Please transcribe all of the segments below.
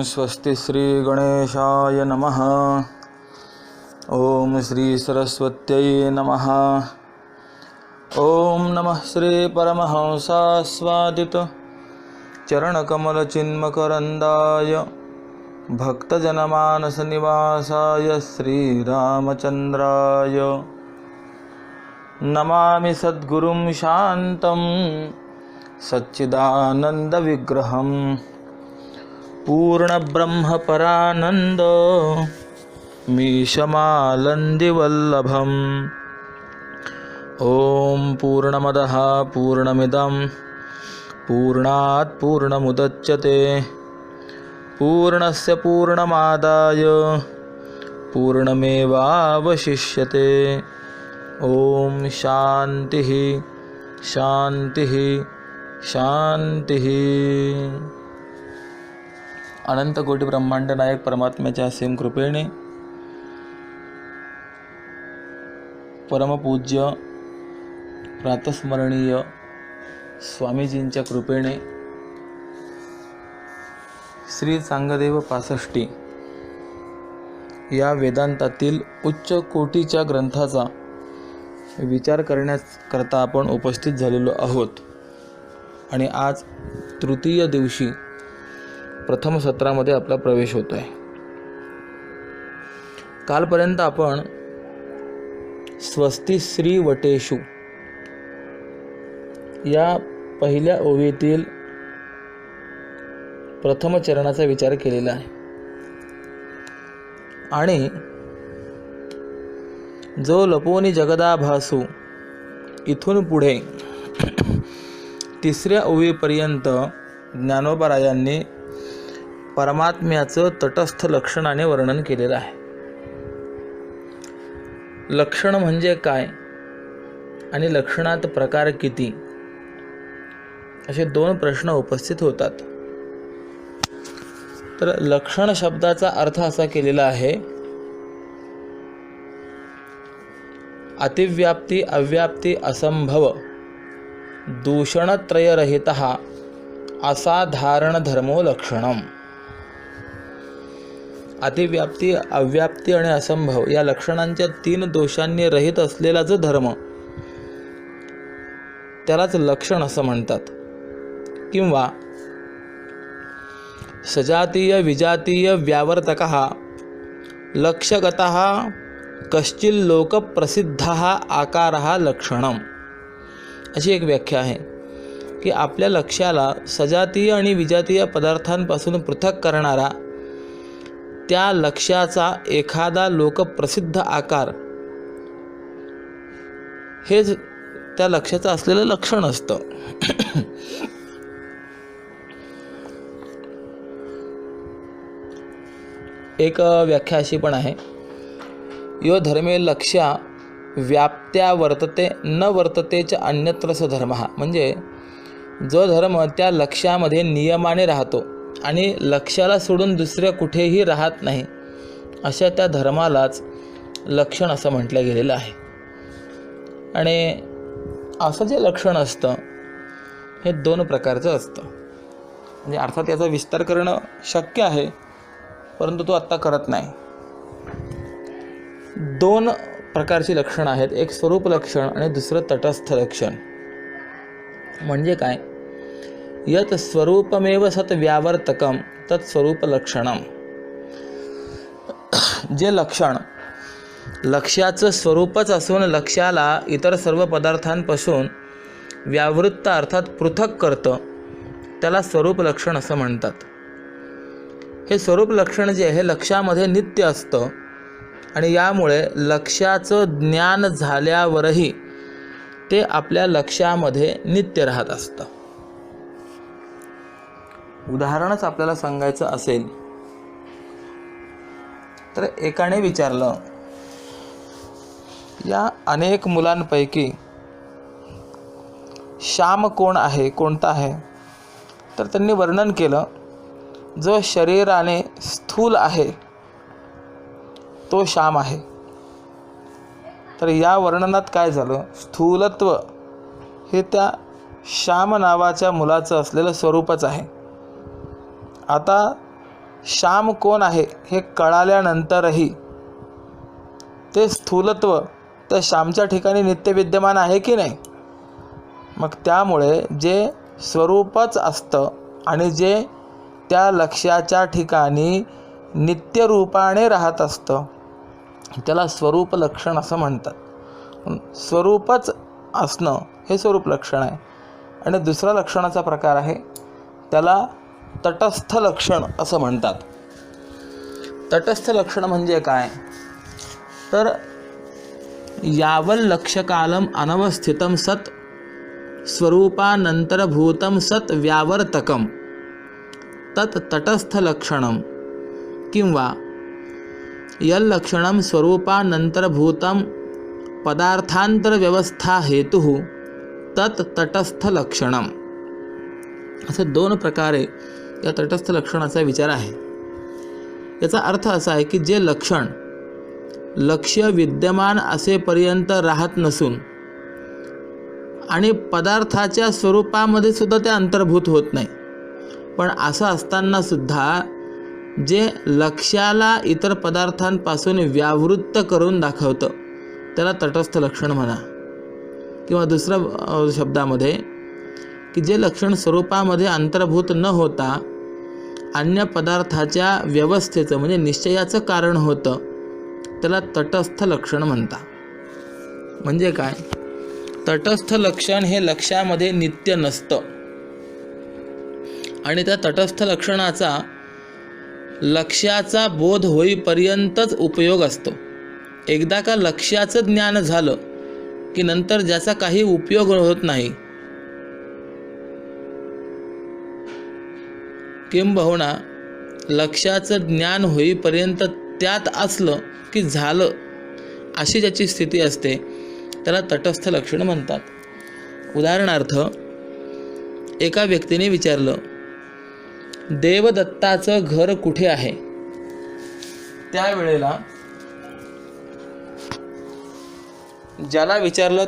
स्वस्ति श्री गणेशाय नमः। ओम श्री सरस्वत्यै नमः। ओम नमः श्री परमहंसास्वादित चरणकमलचिन्मकरन्दाय भक्तजनमानसनिवासाय श्रीरामचन्द्राय नमामि सद्गुरुं शान्तं सच्चिदानन्दविग्रहं पूर्णब्रह्मपरानन्द मीशमालन्दिवल्लभम्। ॐ पूर्णमदः पूर्णमिदं पूर्णात् पूर्णमुदच्यते पूर्णस्य पूर्णमादाय पूर्णमेवावशिष्यते। ओम शांतिः शांतिः शांतिः। अनंत कोटी ब्रह्मांड नायक परमात्म्याच्या असीम कृपेने, परमपूज्य प्रातस्मरणीय स्वामीजींच्या कृपेने श्री चांगदेव 65 या वेदांतातील उच्च कोटीच्या ग्रंथाचा विचार करण्याकरता आपण उपस्थित झालेलो आहोत। आणि आज तृतीय दिवशी प्रथम सत्रामध्ये आपला प्रवेश होतो आहे। कालपर्यंत आपण स्वस्ति श्री वटेषु या पहिल्या ओवीतील प्रथम चरणाचा विचार केलेला आहे। आणि जो लपोनी जगदाभासू इथून पुढे तिसऱ्या ओवीपर्यंत ज्ञानोबारायांनी परमात्म्याचं तटस्थ लक्षणाने वर्णन केलेलं आहे। लक्षण म्हणजे काय आणि लक्षणात प्रकार किती, असे दोन प्रश्न उपस्थित होतात। तर लक्षण शब्दाचा अर्थ असा केलेला आहे, अतिव्याप्ती अव्याप्ती असंभव दूषणत्रयरहितः असाधारण धर्मो लक्षणम। अतिव्याप्ती अव्याप्ती आणि असंभव या लक्षणांच्या 3 दोषांनी रहित असलेला जो धर्म, त्यालाच लक्षण असं म्हणतात। किंवा सजातीय विजातीय व्यावर्तकः लक्ष्यगतः कश्चिल लोक प्रसिद्धः आकारः लक्षणम, अशी एक व्याख्या आहे की आपल्या लक्ष्याला सजातीय आणि विजातीय पदार्थांपासून पृथक करणारा त्या लक्ष्याचा एखादा लोकप्रसिद्ध आकार हेच त्या लक्ष्याचं असलेलं लक्षण असतं। एक व्याख्या अशी पण आहे, यो धर्मे लक्ष्या व्याप्त्या वर्तते न वर्ततेच अन्यत्र स धर्मः। म्हणजे जो धर्म त्या लक्ष्यामध्ये नियमाने राहतो आणि लक्ष्याला सोडून दुसऱ्या कुठेही राहत नाही, अशा त्या धर्मालाच लक्षण असं म्हटलं गेलेलं आहे। आणि असं जे लक्षण असतं हे 2 प्रकारचं असतं। म्हणजे अर्थात याचा विस्तार करणं शक्य आहे, परंतु तो आत्ता करत नाही। 2 प्रकारची लक्षणं आहेत, एक स्वरूप लक्षण आणि दुसरं तटस्थ लक्षण। म्हणजे काय, यत स्वरूपमेव सत व्यावर्तकम तत् स्वरूप लक्षणम। जे लक्षण लक्ष्याचं स्वरूपच असून लक्ष्याला इतर सर्व पदार्थांपासून व्यावृत्त अर्थात पृथक करतं, त्याला स्वरूप लक्षण असं म्हणतात। हे स्वरूप लक्षण जे आहे लक्ष्यामध्ये नित्य असतं आणि यामुळे लक्ष्याचं ज्ञान झाल्यावरही ते आपल्या लक्ष्यामध्ये नित्य राहत असतं। उदाहरणच आपल्याला सांगायचं असेल तर एकाने विचारलं, या अनेक मुलांपैकी श्याम कोण आहे, कोणता आहे? तर त्यांनी वर्णन केलं, जो शरीराने स्थूल आहे तो श्याम आहे। तर या वर्णनात काय झालं, स्थूलत्व हे त्या श्याम नावाच्या मुलाचं असलेलं स्वरूपच आहे। आता श्याम कोण आहे हे कळाल्यानंतरही ते स्थूलत्व त्या श्यामच्या ठिकाणी नित्य विद्यमान आहे की नाही. मग त्यामुळे जे स्वरूपच असतं आणि जे त्या लक्ष्याच्या ठिकाणी नित्यरूपाने राहत असतं त्याला स्वरूप लक्षण असं म्हणतात. स्वरूपच असणं हे स्वरूप लक्षण आहे. आणि दुसरा लक्षणाचा प्रकार आहे त्याला तटस्थ लक्षण असं म्हणतात. तटस्थ लक्षण म्हणजे काय तर यावल लक्ष्यकालम अनवस्थितम सत स्वरूपानंतरभूतम सत व्यावर्तकम तत् तटस्थ लक्षणम किंवा यल्लक्षणम स्वरूपानंतरभूतम पदार्थांतर व्यवस्था हेतु तत् तटस्थ लक्षणम. असे दोन प्रकारे या तटस्थ लक्षणाचा विचार आहे. याचा अर्थ असा आहे की जे लक्षण लक्ष्य विद्यमान असेपर्यंत राहत नसून आणि पदार्थाच्या स्वरूपामध्ये सुद्धा ते अंतर्भूत होत नाही, पण असं असताना सुद्धा जे लक्ष्याला इतर पदार्थांपासून व्यावृत्त करून दाखवतं त्याला तटस्थ लक्षण म्हणा. किंवा दुसऱ्या शब्दामध्ये की जे लक्षण स्वरूपामध्ये अंतर्भूत न होता अन्य पदार्थाच्या व्यवस्थेचं म्हणजे निश्चयाचं कारण होतं त्याला तटस्थ लक्षण म्हणतात. म्हणजे काय तटस्थ लक्षण हे लक्ष्यामध्ये नित्य नसतं आणि त्या तटस्थ लक्षणाचा लक्ष्याचा बोध होईपर्यंतच उपयोग असतो. एकदा का लक्ष्याचं ज्ञान झालं की नंतर ज्याचा काही उपयोग होत नाही. किंबहुना लक्ष्याचं ज्ञान होईपर्यंत त्यात असलं की झालं अशी ज्याची स्थिती असते त्याला तटस्थ लक्षण म्हणतात. उदाहरणार्थ एका व्यक्तीने विचारलं देवदत्ताचं घर कुठे आहे. त्यावेळेला ज्याला विचारलं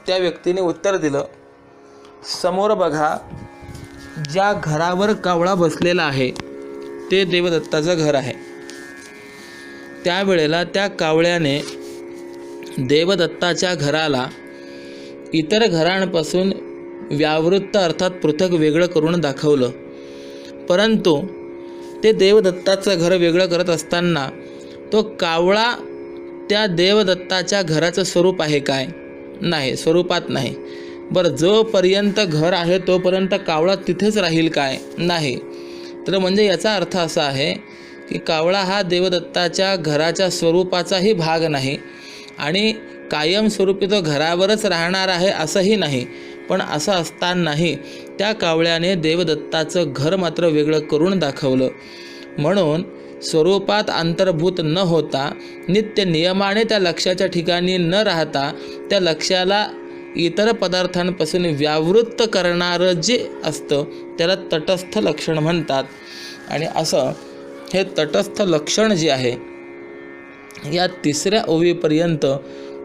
त्या व्यक्तीने उत्तर दिलं समोर बघा ज्या घरावर कावळा बसलेला आहे ते देवदत्ताचं घर आहे. त्यावेळेला त्या कावळ्याने देवदत्ताच्या घराला इतर घरांपासून व्यावृत्त अर्थात पृथक वेगळं करून दाखवलं. परंतु ते देवदत्ताचं घर वेगळं करत असताना तो कावळा त्या देवदत्ताच्या घराचं स्वरूप आहे काय नाही, स्वरूपात नाही. बरं जोपर्यंत घर आहे तोपर्यंत कावळा तिथेच राहील काय नाही. तर म्हणजे याचा अर्थ असा आहे की कावळा हा देवदत्ताच्या घराच्या स्वरूपाचाही भाग नाही आणि कायमस्वरूपी तो घरावरच राहणार आहे असंही नाही. पण असं असतानाही त्या कावळ्याने देवदत्ताचं घर मात्र वेगळं करून दाखवलं. म्हणून स्वरूपात अंतर्भूत न होता नित्य नियमाने त्या लक्ष्याच्या ठिकाणी न राहता त्या लक्ष्याला इतर पदार्थांपासून व्यावृत्त करणारं जे असतं त्याला तटस्थ लक्षण म्हणतात. आणि असं हे तटस्थ लक्षण जे आहे या तिसऱ्या ओवीपर्यंत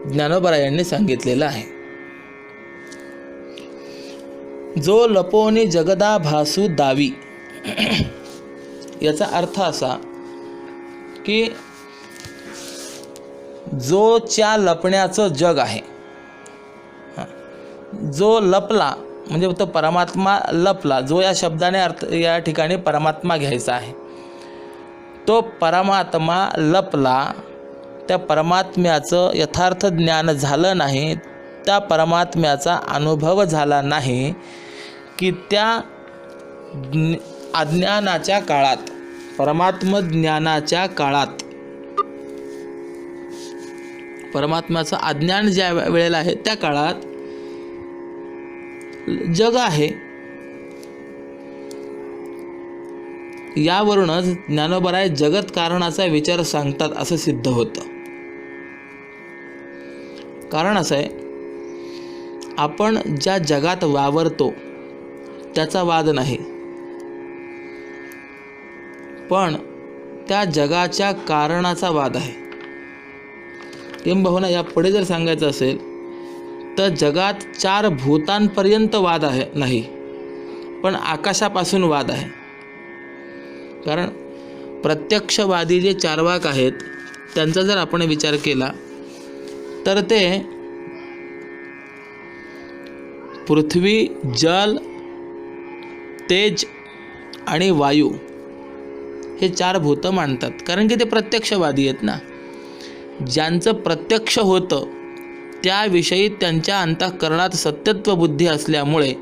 ज्ञानोबरायांनी सांगितलेलं आहे. जो लपोनी जगदा भासू दावी याचा अर्थ असा की जोच्या लपण्याचं जग आहे. जो लपला म्हणजे तो परमात्मा लपला. जो या शब्दाने अर्थ या ठिकाणी परमात्मा घ्यायचा आहे. तो परमात्मा लपला. त्या परमात्म्याचं यथार्थ ज्ञान झालं नाही, त्या परमात्म्याचा अनुभव झाला नाही की त्या अज्ञानाच्या काळात परमात्मज्ञानाच्या काळात परमात्म्याचं अज्ञान ज्या वेळेला आहे त्या काळात जग आहे. यावरूनच ज्ञानोबराय जगत कारणाचा विचार सांगतात असं सिद्ध होतं. कारण असं आहे आपण ज्या जगात वावरतो त्याचा वाद नाही, पण त्या जगाच्या कारणाचा वाद आहे. किंबहुना या पुढे जर सांगायचं असेल तर जगात 4 भूतांपर्यंत वाद आहे नाही, पण आकाशापासून वाद आहे. कारण प्रत्यक्षवादी जे चार्वाक आहेत त्यांचा जर आपण विचार केला तर ते पृथ्वी, जल, तेज आणि वायू हे 4 भूत मानतात, कारण की ते प्रत्यक्षवादी आहेत ना. ज्यांचं प्रत्यक्ष होतं त्याविषयी त्यांच्या अंतःकरणात सत्यत्व बुद्धी असल्यामुळे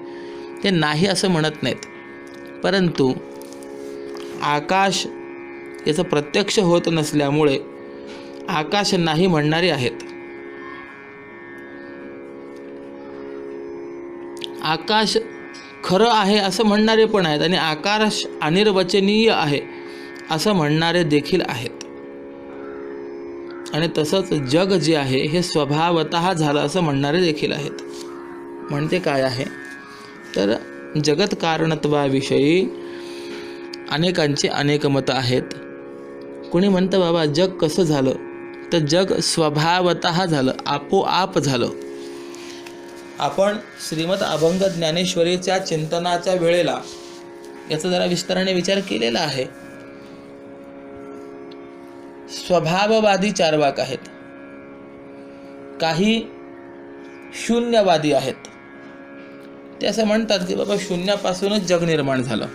ते नाही असं म्हणत नाहीत. परंतु आकाश याचं प्रत्यक्ष होत नसल्यामुळे आकाश नाही म्हणणारे आहेत. आकाश खरं आहे असं म्हणणारे पण आहेत आणि आकाश अनिर्वचनीय आहे असं म्हणणारे देखील आहेत. आणि तसंच जग जे आहे हे स्वभावतः झालं असं म्हणणारे देखील आहेत. म्हणते काय आहे तर जगत कारणत्वाविषयी अनेकांचे अनेक मतं आहेत. कोणी म्हणतं बाबा जग कसं झालं, तर जग स्वभावतः झालं, आपोआप झालं. आपण श्रीमद अभंग ज्ञानेश्वरीच्या चिंतनाच्या वेळेला याचा जरा विस्ताराने विचार केलेला आहे. स्वभाववादी चार्वाक आहेत, काही शून्यवादी आहेत. ते असं म्हणतात की बाबा शून्यापासूनच जग निर्माण झालं,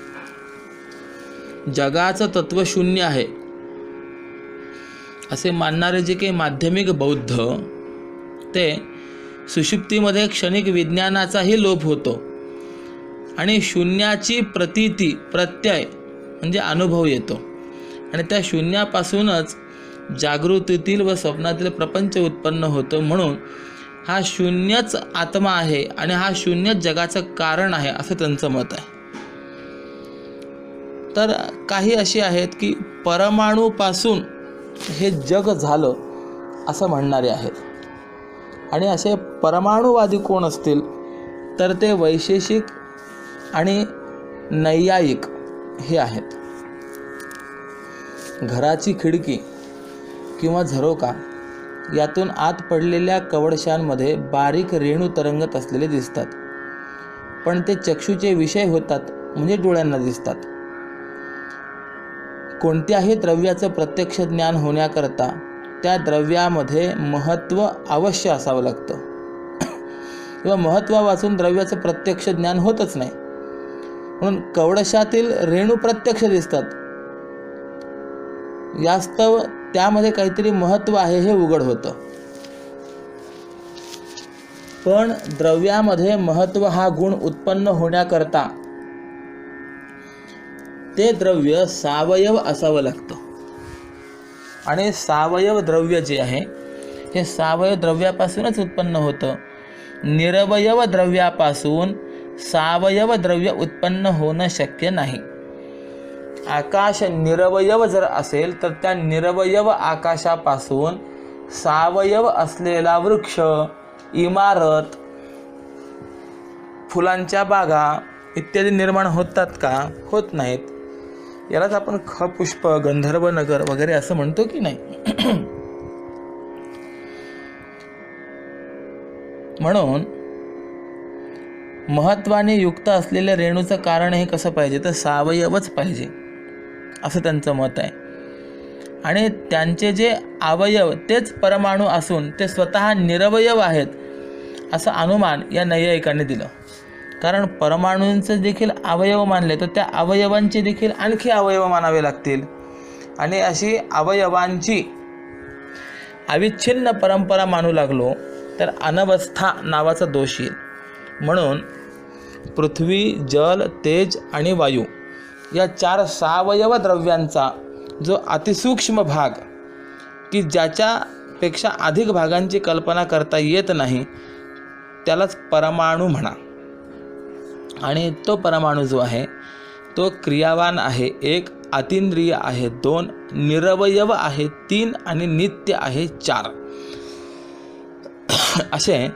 जगाचं तत्व शून्य आहे असे मानणारे जे काही माध्यमिक बौद्ध, ते सुषुप्तीमध्ये क्षणिक विज्ञानाचाही लोप होतो आणि शून्याची प्रतीती, प्रत्यय म्हणजे अनुभव येतो आणि त्या शून्यापासूनच जागृतीतील व स्वप्नातील प्रपंच उत्पन्न होतो. म्हणून हा शून्यच आत्मा आहे आणि हा शून्यच जगाचं कारण आहे असं त्यांचं मत आहे. तर काही अशी आहेत की परमाणूपासून हे जग झालं असं म्हणणारे आहेत. आणि असे परमाणुवादी कोण असतील तर ते वैशेषिक आणि नैयायिक हे आहेत. घराची खिडकी किंवा झरोका यातून आत पडलेल्या कवडशांमध्ये बारीक रेणू तरंगत असलेले दिसतात, पण ते चक्षुचे विषय होतात म्हणजे डोळ्यांना दिसतात. कोणत्याही द्रव्याचं प्रत्यक्ष ज्ञान होण्याकरता त्या द्रव्यामध्ये महत्त्व अवश्य असावं लागतं किंवा महत्त्व वाचून द्रव्याचं प्रत्यक्ष ज्ञान होतच नाही. म्हणून कवडशातील रेणू प्रत्यक्ष दिसतात, वास्तव त्यामध्ये काहीतरी महत्त्व आहे हे उघड होतं. पण द्रव्यामध्ये महत्त्व हा गुण उत्पन्न होण्याकरता ते द्रव्य सावयव असावं लागतं. आणि सावयव द्रव्य जे आहे हे सावयव द्रव्यापासूनच उत्पन्न होतं. निरवयव द्रव्यापासून सावयव द्रव्य उत्पन्न होणं शक्य नाही. आकाश निरवयव जर असेल तर त्या निरवयव आकाशापासून सावयव असलेला वृक्ष, इमारत, फुलांच्या बागा इत्यादी निर्माण होतात का? होत नाहीत. यालाच आपण खपुष्प, गंधर्वनगर वगैरे असं म्हणतो की नाही. म्हणून महत्त्वाने युक्त असलेल्या रेणूचं कारण हे कसं पाहिजे तर सावयवच पाहिजे असं त्यांचं मत आहे. आणि त्यांचे जे अवयव तेच परमाणू असून ते स्वतः निरवयव आहेत असं अनुमान या नैयायिकांनी दिलं. कारण परमाणूंचे देखील अवयव मानले तर त्या अवयवांचे देखील आणखी अवयव मानावे लागतील आणि अशी अवयवांची अविच्छिन्न परंपरा मानू लागलो तर अनवस्था नावाचा दोष येईल. म्हणून पृथ्वी, जल, तेज आणि वायू या 4 सावयव द्रव्यांचा जो अतिसूक्ष्म भाग की ज्याच्यापेक्षा अधिक भागांची कल्पना करता येत नाही त्यालाच परमाणू म्हणा. आणि तो परमाणू जो आहे तो क्रियावान आहे, 1 अतींद्रिय आहे, 2 निरवयव आहे, 3 आणि नित्य आहे, 4. असे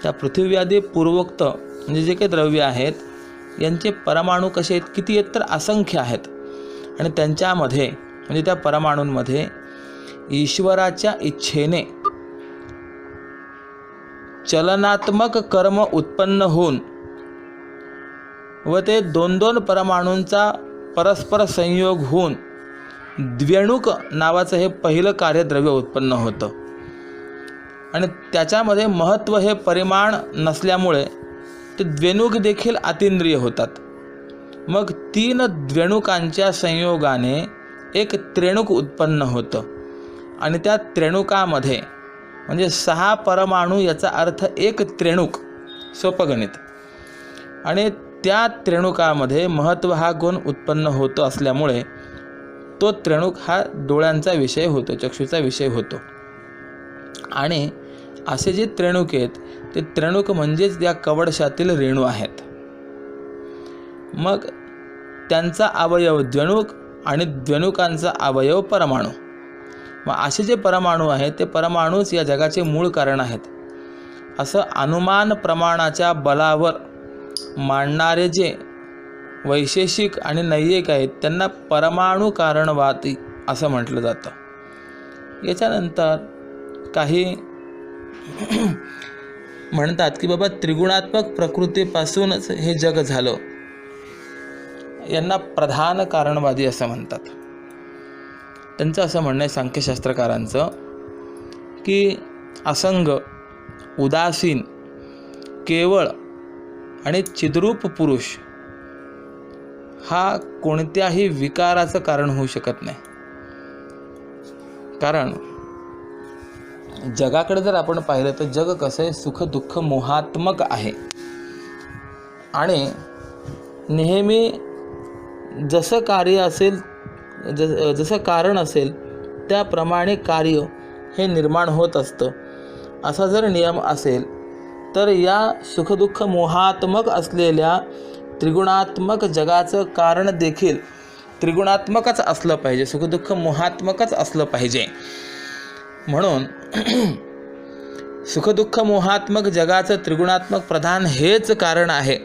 त्या पृथ्वी आदी पूर्वोक्त म्हणजे जे काही द्रव्य आहेत यांचे परमाणू कसे आहेत, किती आहेत तर असंख्य आहेत. आणि त्यांच्यामध्ये म्हणजे त्या परमाणूंमध्ये ईश्वराच्या इच्छेने चलनात्मक कर्म उत्पन्न होऊन व ते 2-2 परमाणूंचा परस्पर संयोग होऊन द्व्यणुक नावाचं हे पहिलं कार्यद्रव्य उत्पन्न होतं आणि त्याच्यामध्ये महत्त्व हे परिमाण नसल्यामुळे ते द्व्यणुक देखील अतींद्रिय होतात. मग 3 द्व्यणुकांच्या संयोगाने एक त्रेणुक उत्पन्न होतं आणि त्या त्रेणुकामध्ये म्हणजे 6 परमाणू, याचा अर्थ एक त्रेणुक, सोपं गणित. आणि त्या त्रेणुकामध्ये महत्त्व हा गुण उत्पन्न होतो असल्यामुळे तो त्रेणुक हा डोळ्यांचा विषय होतो, चक्षुचा विषय होतो. आणि असे जे त्रेणुक आहेत ते त्रेणुक म्हणजेच या कवडशातील रेणू आहेत. मग त्यांचा अवयव द्व्यणुक आणि द्व्यणुकांचा अवयव परमाणू. मग असे जे परमाणू आहेत ते परमाणूच या जगाचे मूळ कारण आहेत असं अनुमान प्रमाणाच्या बलावर मांडणारे जे वैशेषिक आणि नैयिक आहेत त्यांना परमाणु कारणवादी असं म्हटलं जातं. याच्यानंतर काही म्हणतात की बाबा त्रिगुणात्मक प्रकृतीपासूनच हे जग झालं, यांना प्रधान कारणवादी असं म्हणतात. त्यांचं असं म्हणणं आहे सांख्यशास्त्रकारांचं की असंग, उदासीन, केवळ आणि चिद्रूप पुरुष हा कोणत्याही विकाराचं कारण होऊ शकत नाही. कारण जगाकडे जर आपण पाहिलं तर जग कसं आहे, सुख दुःख मोहात्मक आहे आणि नेहमी जसं कार्य असेल, जसं कारण असेल त्याप्रमाणे कार्य हे निर्माण होत असतं. असा जर नियम असेल तर या सुखदुःख मोहात्मक असलेल्या त्रिगुणात्मक जगाचं कारण देखील त्रिगुणात्मकच असलं पाहिजे, सुखदुःख मोहात्मकच असलं पाहिजे. म्हणून सुखदुःख मोहात्मक जगाचं त्रिगुणात्मक प्रधान हेच कारण आहे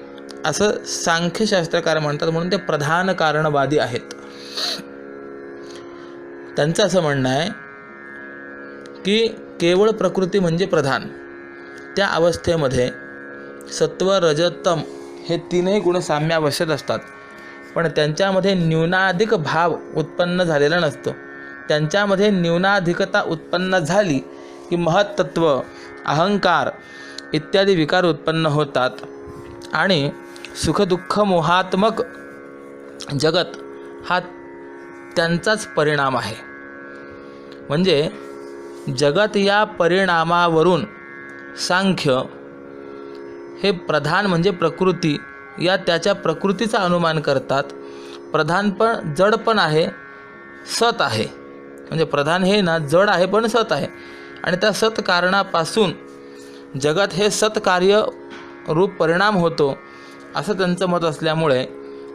असं सांख्यशास्त्रकार म्हणतात. म्हणून ते प्रधान कारणवादी आहेत. त्यांचं असं म्हणणं आहे की केवळ प्रकृती म्हणजे प्रधान. त्या अवस्थेमध्ये सत्व, रजतम हे 3ही गुण साम्यावस्थेत असतात, पण त्यांच्यामध्ये न्यूनाधिक भाव उत्पन्न झालेला नसतो. त्यांच्यामध्ये न्यूनाधिकता उत्पन्न झाली की महत्त्व, अहंकार इत्यादी विकार उत्पन्न होतात आणि सुखदुःख मोहात्मक जगत हा त्यांचाच परिणाम आहे. म्हणजे जगत या परिणामावरून सांख्य हे प्रधान म्हणजे प्रकृती या त्याच्या प्रकृतीचा अनुमान करतात. प्रधान पण जड पण आहे, सत आहे. म्हणजे प्रधान हे ना जड आहे पण सत आहे आणि त्या सत कारणापासून जगत हे सत्कार्य रूप परिणाम होतो असं त्यांचं मत असल्यामुळे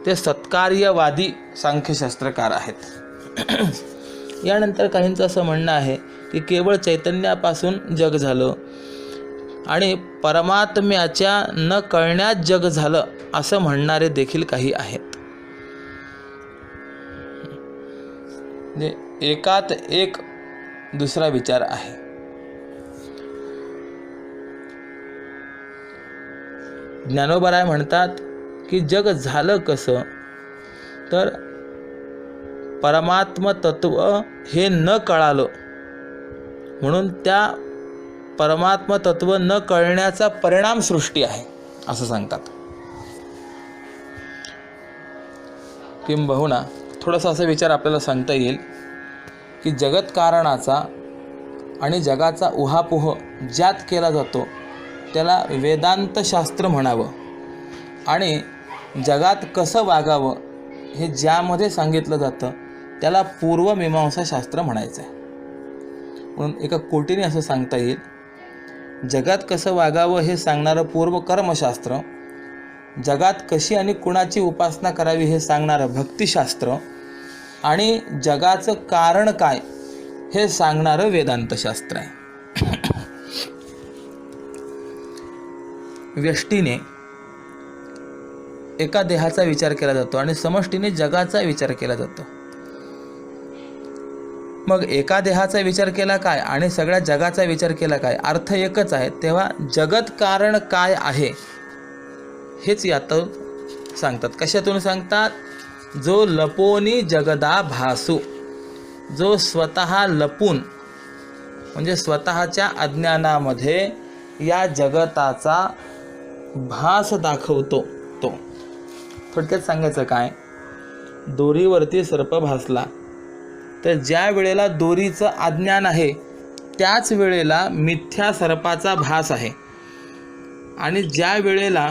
ते सत्कार्यवादी सांख्यशास्त्रकार आहेत. यानंतर काहींचं असं म्हणणं आहे की केवळ चैतन्यापासून जग झालं आणि परमात्म्याच्या न कळण्यात जग झालं असं म्हणणारे देखील काही आहेत. म्हणजे एकात एक दुसरा विचार आहे. ज्ञानोबराय म्हणतात की जग झालं कसं, तर परमात्म तत्व हे न कळालं म्हणून त्या परमात्म तत्व न कळण्याचा परिणाम सृष्टी आहे असं सांगतात. किंबहुना थोडासा असा विचार आपल्याला सांगता येईल की जगत कारणाचा आणि जगाचा उहापोह ज्यात केला जातो त्याला वेदांतशास्त्र म्हणावं आणि जगात कसं वागावं हे ज्यामध्ये सांगितलं जातं त्याला पूर्वमीमांसाशास्त्र म्हणायचं आहे. म्हणून एका कोटीने असं सांगता येईल, जगात कसं वागावं हे सांगणारं पूर्वकर्मशास्त्र, जगात कशी आणि कुणाची उपासना करावी हे सांगणारं भक्तिशास्त्र आणि जगाचं कारण काय हे सांगणारं वेदांतशास्त्र आहे. व्यष्टीने एका देहाचा विचार केला जातो आणि समष्टीने जगाचा विचार केला जातो. मग एका देहाचा विचार केला काय आणि सगळ्या जगाचा विचार केला काय, अर्थ एकच आहे. तेव्हा जगत कारण काय आहे हेच यातून सांगतात. कशातून सांगतात? जो लपोनी जगदा भासू, जो स्वतः लपून म्हणजे स्वतःच्या अज्ञानामध्ये या जगताचा भास दाखवतो तो. थोडक्यात सांगायचं काय, दोरीवरती सर्प भासला तर ज्या वेळेला दोरीचं अज्ञान आहे त्याच वेळेला मिथ्या सर्पाचा भास आहे, आणि ज्या वेळेला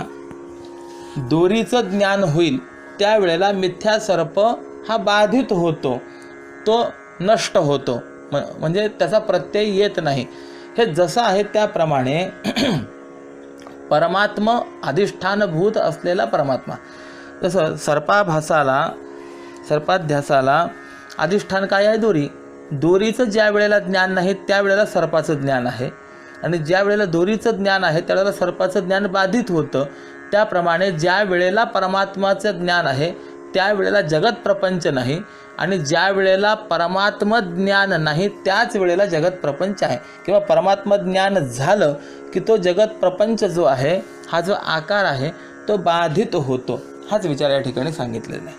दोरीचं ज्ञान होईल त्यावेळेला मिथ्या सर्प हा बाधित होतो, तो नष्ट होतो, म्हणजे त्याचा प्रत्यय येत नाही. हे जसं आहे त्याप्रमाणे परमात्मा अधिष्ठानभूत असलेला परमात्मा, जसं सर्पाध्यासाला अधिष्ठान काय आहे? दोरी. दोरीचं ज्या वेळेला ज्ञान नाही त्यावेळेला सर्पाचं ज्ञान आहे, आणि ज्या वेळेला दोरीचं ज्ञान आहे त्यावेळेला सर्पाचं ज्ञान बाधित होतं. त्याप्रमाणे ज्या वेळेला परमात्माचं ज्ञान आहे त्यावेळेला जगत प्रपंच नाही, आणि ज्या वेळेला परमात्म ज्ञान नाही त्याच वेळेला जगत प्रपंच आहे. किंवा परमात्म ज्ञान झालं की तो जगत प्रपंच जो आहे, हा जो आकार आहे तो बाधित होतो. हाच विचार या ठिकाणी सांगितलेला आहे.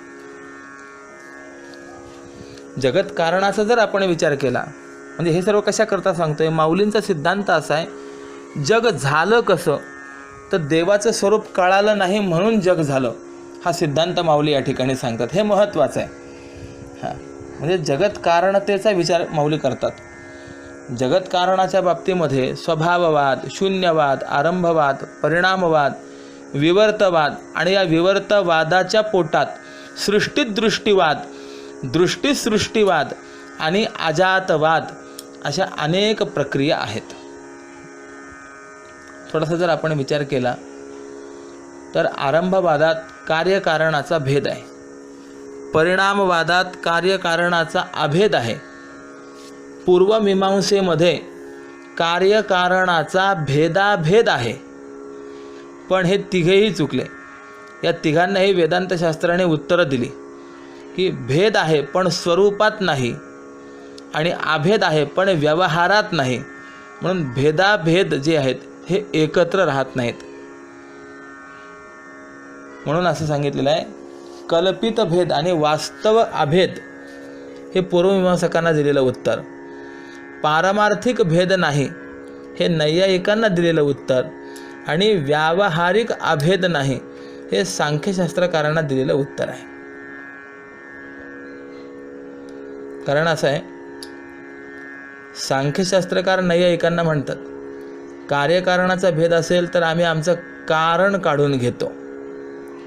जगत कारणाचा जर आपण विचार केला, म्हणजे हे सर्व कशा करता सांगतोय, माऊलींचा सिद्धांत असा आहे, जग झालं कसं तर देवाचं स्वरूप कळालं नाही म्हणून जग झालं, हा सिद्धांत माऊली या ठिकाणी सांगतात. हे महत्त्वाचं आहे. हां, म्हणजे जगत कारणतेचा विचार माऊली करतात. जगत कारणाच्या बाबतीमध्ये स्वभाववाद, शून्यवाद, आरंभवाद, परिणामवाद, विवर्तवाद, आणि या विवर्तवादाच्या पोटात सृष्टीदृष्टीवाद, दृष्टीसृष्टीवाद आणि अजातवाद अशा अनेक प्रक्रिया आहेत. थोडासा जर आपण विचार केला तर आरंभवादात कार्यकारणाचा भेद आहे, परिणामवादात कार्यकारणाचा अभेद आहे, पूर्वमीमांसेमध्ये कार्यकारणाचा भेदाभेद आहे. पण हे तिघेही चुकले. या तिघांनाही वेदांतशास्त्राने उत्तरं दिली की भेद आहे पण स्वरूपात नाही, आणि अभेद आहे पण व्यवहारात नाही. म्हणून भेदाभेद जे आहेत हे एकत्र राहत नाहीत. म्हणून असं सांगितलेलं आहे, कल्पित भेद आणि वास्तव अभेद हे पूर्वमीमांसकांना दिलेलं उत्तर. पारमार्थिक भेद नाही हे नैयायिकांना दिलेलं उत्तर, आणि व्यावहारिक अभेद नाही हे सांख्यशास्त्रकारांना दिलेलं उत्तर आहे. कारण असं आहे, सांख्यशास्त्रकार नैयायिकांना म्हणतात कार्यकारणाचा भेद असेल तर आम्ही आमचं कारण काढून घेतो,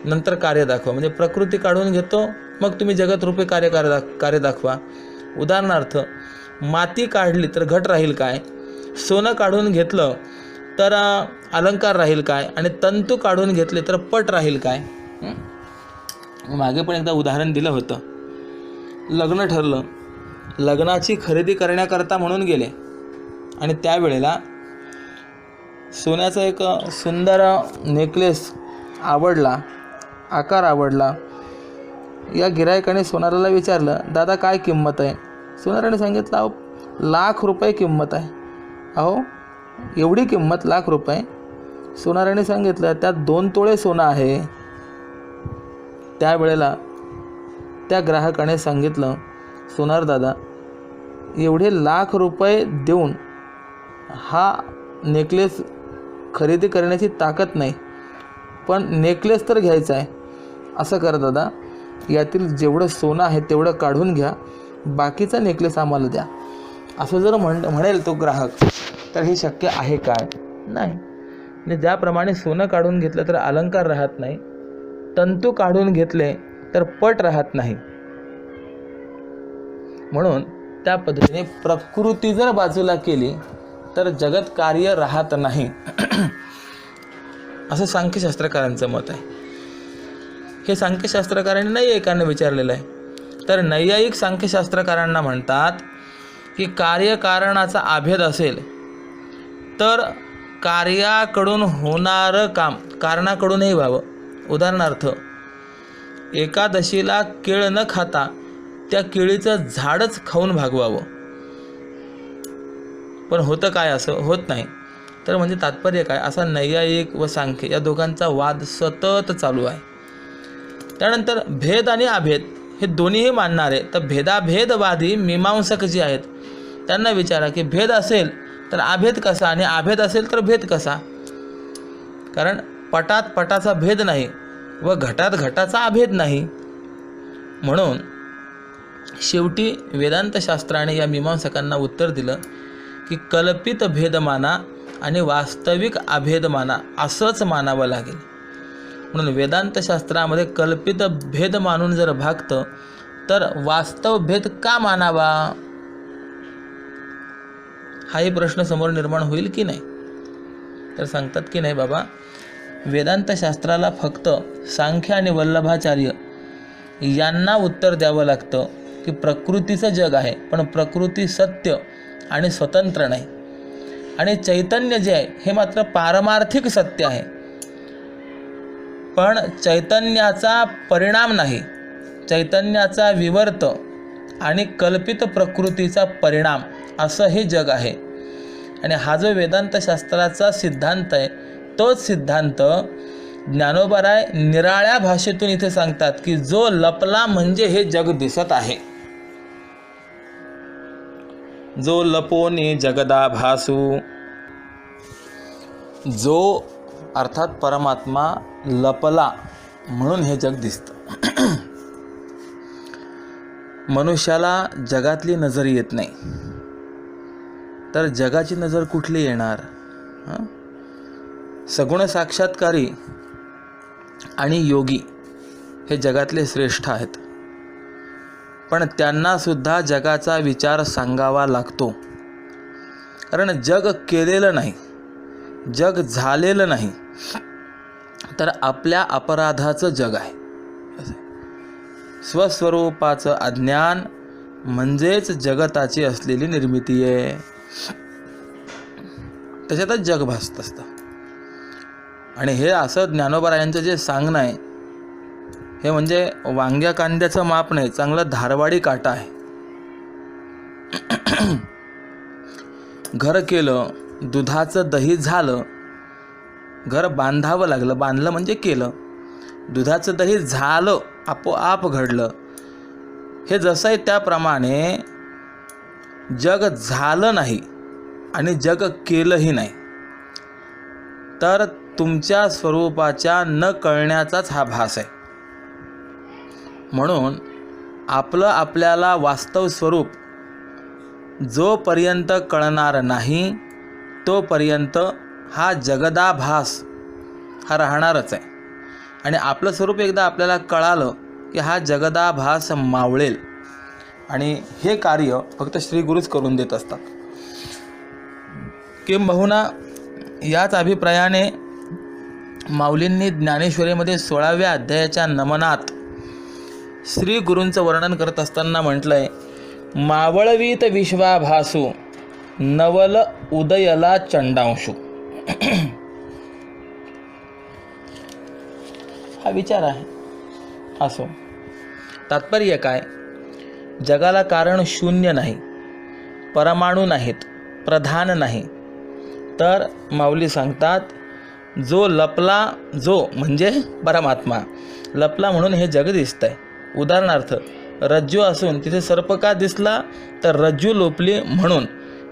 नंतर कार्य दाखवा. म्हणजे प्रकृती काढून घेतो, मग तुम्ही जगतरूपी कार्य दाखवा. उदाहरणार्थ, माती काढली तर घट राहील काय, सोनं काढून घेतलं तर अलंकार राहील काय, आणि तंतू काढून घेतले तर पट राहील काय. मागे पण एकदा उदाहरण दिलं होतं. लग्न ठरलं, लग्नाची खरेदी करण्याकरता म्हणून गेले, आणि त्यावेळेला सोन्याचा एक सुंदर नेकलेस आवडला, आकार आवडला. या गिरायकाने सोनाराला विचारलं, दादा काय किंमत आहे? सोनाराने सांगितलं, अहो ₹1,00,000 किंमत आहे. अहो एवढी किंमत ₹1,00,000? सोनाराने सांगितलं, त्यात 2 तोळे सोनं आहे. त्यावेळेला त्या ग्राहकाने सांगितलं, सोनार दादा एवढे ₹1,00,000 देऊन हा नेकलेस खरेदी करण्याची ताकद नाही, पण नेकलेस तर घ्यायचा आहे. असं करा दादा, यातील जेवढं सोनं आहे तेवढं काढून घ्या, बाकीचा नेकलेस आम्हाला द्या. असं जर म्हणेल तो ग्राहक तर हे शक्य आहे काय? नाही. म्हणजे ज्याप्रमाणे सोनं काढून घेतलं तर अलंकार राहत नाही, तंतू काढून घेतले तर पट राहत नाही. म्हणून त्या पद्धतीने प्रकृती जर बाजूला केली तर जगत कार्य राहत नाही, असं सांख्यशास्त्रकारांचं मत आहे. हे सांख्यशास्त्रकारांनी नैयायिकांना विचारलेलं आहे. तर नैयायिक सांख्यशास्त्रकारांना म्हणतात की कार्यकारणाचा अभेद असेल तर कार्याकडून होणारं काम कारणाकडूनही व्हावं. उदाहरणार्थ, एकादशीला केळ न खाता त्या केळीचं झाडच खाऊन भागवावं, पण होतं काय? असं होत नाही. तर म्हणजे तात्पर्य काय? असा नैयायिक व सांख्य या दोघांचा वाद सतत चालू आहे. त्यानंतर भेद आणि अभेद हे दोन्हीही मानणारे तर भेदाभेदवादी मीमांसक जे आहेत त्यांना विचारा की भेद असेल तर अभेद कसा आणि अभेद असेल तर भेद कसा. कारण पटात पटाचा भेद नाही व घटात घटाचा अभेद नाही. म्हणून शेवटी वेदांतशास्त्राने या मीमांसकांना उत्तर दिलं की कल्पित भेद माना आणि वास्तविक अभेद माना असंच मानावं लागेल. म्हणून वेदांतशास्त्रामध्ये कल्पित भेद मानून जर भागतं तर वास्तव भेद का मानावा हाही प्रश्न समोर निर्माण होईल की नाही. तर सांगतात की नाही बाबा, वेदांतशास्त्राला फक्त सांख्य आणि वल्लभाचार्य यांना उत्तर द्यावं लागतं की प्रकृतीचं जग आहे, पण प्रकृती सत्य आणि स्वतंत्र नाही, आणि चैतन्य जे आहे हे मात्र पारमार्थिक सत्य आहे, पण चैतन्याचा परिणाम नाही, चैतन्याचा विवर्त आणि कल्पित प्रकृतीचा परिणाम असं हे जग आहे. आणि हा जो वेदांतशास्त्राचा सिद्धांत आहे तोच सिद्धांत ज्ञानोबाराय निराळ्या भाषेतून इथे सांगतात की जो लपला म्हणजे हे जग दिसत आहे. जो लपोनी जगदा भासू, जो अर्थात परमात्मा लपला म्हणून हे जग दिसतं. मनुष्याला जगातली नजर येत नाही तर जगाची नजर कुठली येणार. सगुण साक्षात्कारी आणि योगी हे जगातले श्रेष्ठ आहेत, पण त्यांना सुद्धा जगाचा विचार सांगावा लागतो. कारण जग केलेलं नाही, जग झालेलं नाही, तर आपल्या अपराधाचं जग आहे. स्वस्वरूपाचं अज्ञान म्हणजेच जगताची असलेली निर्मिती आहे. त्याच्यातच जग भासत असतं. आणि हे असं ज्ञानोबारायांचं जे सांगणं आहे हे म्हणजे वांग्या कांद्याचं माप नाही, चांगलं धारवाडी काटा आहे. घर केलं, दुधाचं दही झालं, घर बांधावं लागलं, बांधलं म्हणजे केलं, दुधाचं दही झालं, आपोआप घडलं. हे जसं आहे त्याप्रमाणे जग झालं नाही आणि जग केलंही नाही, तर तुमच्या स्वरूपाच्या न कळण्याचाच हा भास आहे. म्हणून आपलं आपल्याला वास्तव स्वरूप जोपर्यंत कळणार नाही तोपर्यंत हा जगदाभास हा राहणारच आहे. आणि आपलं स्वरूप एकदा आपल्याला कळालं की हा जगदाभास मावळेल. आणि हे कार्य फक्त श्री गुरुच करून देत असतात. किंबहुना याच अभिप्रायाने माऊलींनी ज्ञानेश्वरीमध्ये 16व्या अध्यायाच्या नमनात श्री गुरूंचं वर्णन करत असताना म्हटलं आहे, मावळवीत विश्वाभासू नवल उदयला चंडांशू. हा विचार आहे. असो, तात्पर्य काय, जगाला कारण शून्य नाही, परमाणू नाहीत, प्रधान नाही, तर माऊली सांगतात जो लपला, जो म्हणजे परमात्मा लपला म्हणून हे जग दिसतंय. उदाहरणार्थ रज्जू असून तिथे सर्प का दिसला, तर रज्जू लोपली म्हणून.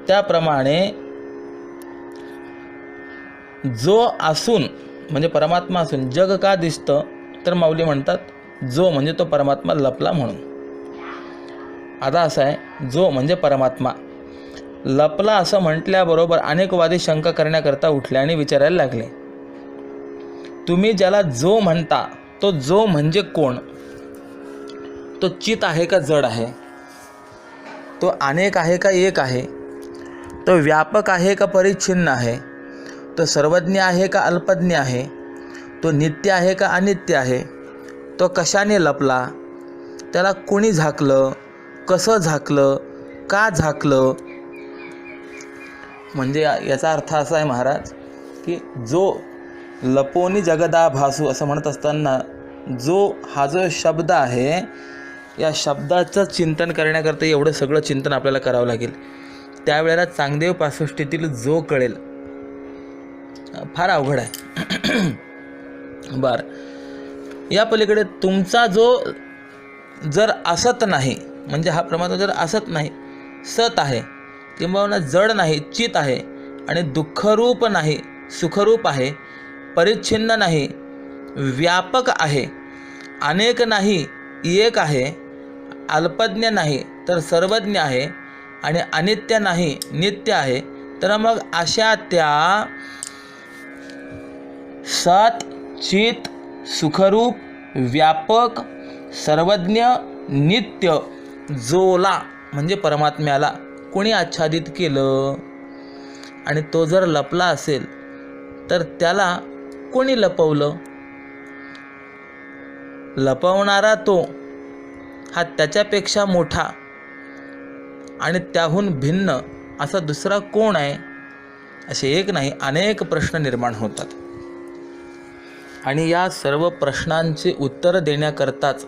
त्याप्रमाणे जो असून म्हणजे परमात्मा असून जग का दिसतं, तर माऊली म्हणतात जो म्हणजे तो परमात्मा लपला म्हणून. आता असं आहे, जो म्हणजे परमात्मा लपला असं म्हटल्याबरोबर अनेक वादी शंका करण्याकरता उठले आणि विचारायला लागले, तुम्ही ज्याला जो म्हणता तो जो म्हणजे कोण? तो चित आहे का जड आहे? तो अनेक आहे का एक आहे? तो व्यापक आहे का परिच्छिन्न आहे? तो सर्वज्ञ आहे का अल्पज्ञ आहे? तो नित्य आहे का अनित्य आहे? तो कशाने लपला? त्याला कोणी झाकलं? कसं झाकलं? का झाकलं? म्हणजे याचा अर्थ असा आहे महाराज की जो लपोनी जगदा भासू असं म्हणत असताना जो हा जो शब्द आहे या शब्दाचं चिंतन करण्याकरता एवढं सगळं चिंतन आपल्याला करावं लागेल. त्यावेळेला चांगदेव पासष्टीतील जो कळेल फार अवघड आहे. बरं, या पलीकडे तुमचा जो जर असत नाही, म्हणजे हा परमात्मा जर असत नाही, सत आहे किंवा जड नाही, चित आहे आणि दुःखरूप नाही, सुखरूप आहे, परिच्छिन्न नाही, व्यापक आहे, अनेक नाही, एक आहे, अल्पज्ञ नाही तर सर्वज्ञ आहे आणि अनित्य नाही, नित्य आहे, तर मग अशा त्या सत, चित, सुखरूप, व्यापक, सर्वज्ञ, नित्य जोला म्हणजे परमात्म्याला कोणी आच्छादित केलं आणि तो जर लपला असेल तर त्याला कोणी लपवलं? लपवणारा तो हा त्याच्यापेक्षा मोठा आणि त्याहून भिन्न असा दुसरा कोण आहे? असे एक नाही अनेक प्रश्न निर्माण होतात आणि या सर्व प्रश्नांची उत्तर देण्याकरताच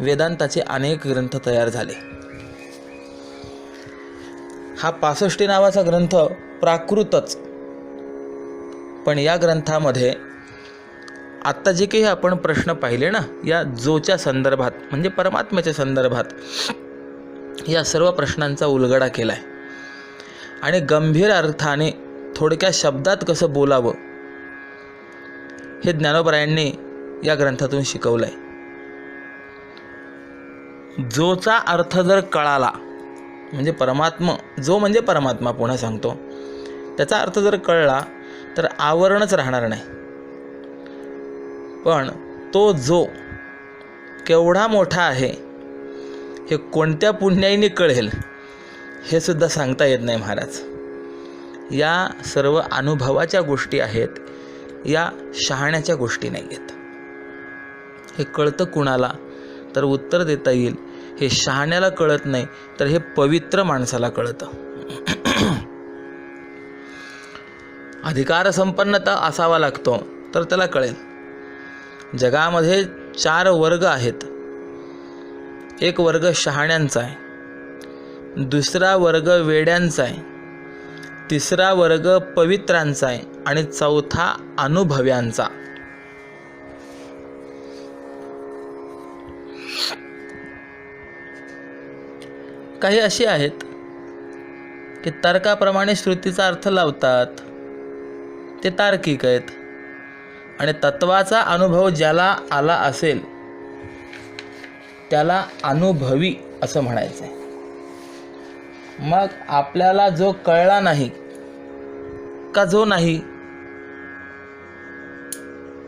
वेदांताचे अनेक ग्रंथ तयार झाले. हा 65 नावाचा ग्रंथ प्राकृतच, पण या ग्रंथामध्ये आत्ता जे काही आपण प्रश्न पाहिले ना, या जोच्या संदर्भात म्हणजे परमात्म्याच्या संदर्भात, या सर्व प्रश्नांचा उलगडा केला आहे आणि गंभीर अर्थाने थोडक्या शब्दात कसं बोलावं हे ज्ञानोबरायांनी या ग्रंथातून शिकवलं आहे. जोचा अर्थ जर कळाला म्हणजे परमात्मा, जो म्हणजे परमात्मा, पुन्हा सांगतो, त्याचा अर्थ जर कळला तर आवरणच राहणार नाही. पण तो जो केवढा मोठा आहे हे कोणत्या पुण्याईने कळेल हे सुद्धा सांगता येत नाही महाराज. या सर्व अनुभवाच्या गोष्टी आहेत, या शहाण्याच्या गोष्टी नाही आहेत. हे कळतं कुणाला तर उत्तर देता येईल. हे शहाण्याला कळत नाही तर हे पवित्र माणसाला कळतं. अधिकार संपन्नता असावा लागतो तर त्याला कळेल. जगामध्ये 4 वर्ग आहेत. एक वर्ग शहाण्यांचा आहे, दुसरा वर्ग वेड्यांचा आहे, तिसरा वर्ग पवित्रांचा आहे आणि चौथा अनुभव्यांचा. काही अशी आहेत की तर्काप्रमाणे श्रुतीचा अर्थ लावतात, ते तार्किक आहेत आणि तत्वाचा अनुभव ज्याला आला असेल त्याला अनुभवी असं म्हणायचं आहे. मग आपल्याला जो कळला नाही का, जो नाही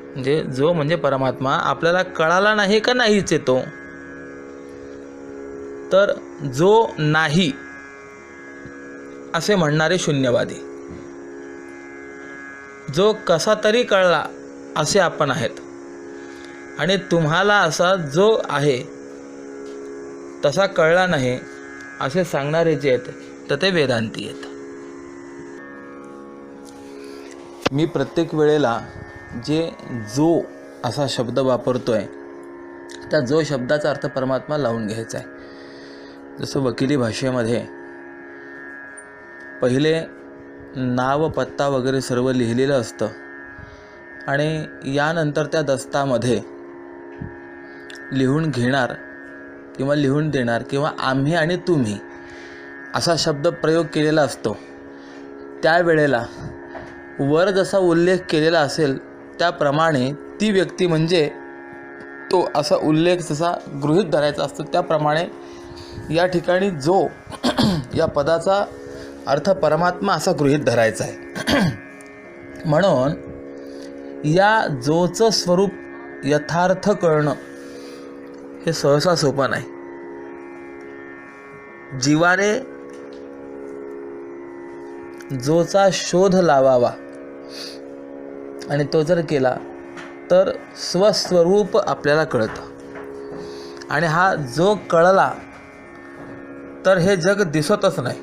म्हणजे जो म्हणजे परमात्मा आपल्याला कळाला नाही का, नाहीच येतो, तर जो नाही असे म्हणणारे शून्यवादी, जो कसा तरी कळला असे आपण आहेत आणि तुम्हाला असा जो आहे तसा कळला नाही असे सांगणारे जे आहेत तर ते वेदांती आहेत. मी प्रत्येक वेळेला जे जो असा शब्द वापरतोय त्या जो शब्दाचा अर्थ परमात्मा लावून घ्यायचा आहे. जसं वकिली भाषेमध्ये पहिले नाव, पत्ता वगैरे सर्व लिहिलेलं असतं आणि यानंतर त्या दस्तामध्ये लिहून घेणार किंवा लिहून देणार किंवा आम्ही आणि तुम्ही असा शब्द प्रयोग केलेला असतो. त्यावेळेला वर जसा उल्लेख केलेला असेल त्याप्रमाणे ती व्यक्ती म्हणजे तो असा उल्लेख जसा गृहीत धरायचा असतो त्याप्रमाणे या ठिकाणी जो या पदाचा अर्थ परमात्मा असा गृहीत धरायचा आहे. म्हणून या जोचं स्वरूप यथार्थ कळणं हे सहसा सोपं नाही. जीवाने जोचा शोध लावावा आणि तो जर केला तर स्वस्वरूप आपल्याला कळतं आणि हा जो कळला तर हे जग दिसतच नाही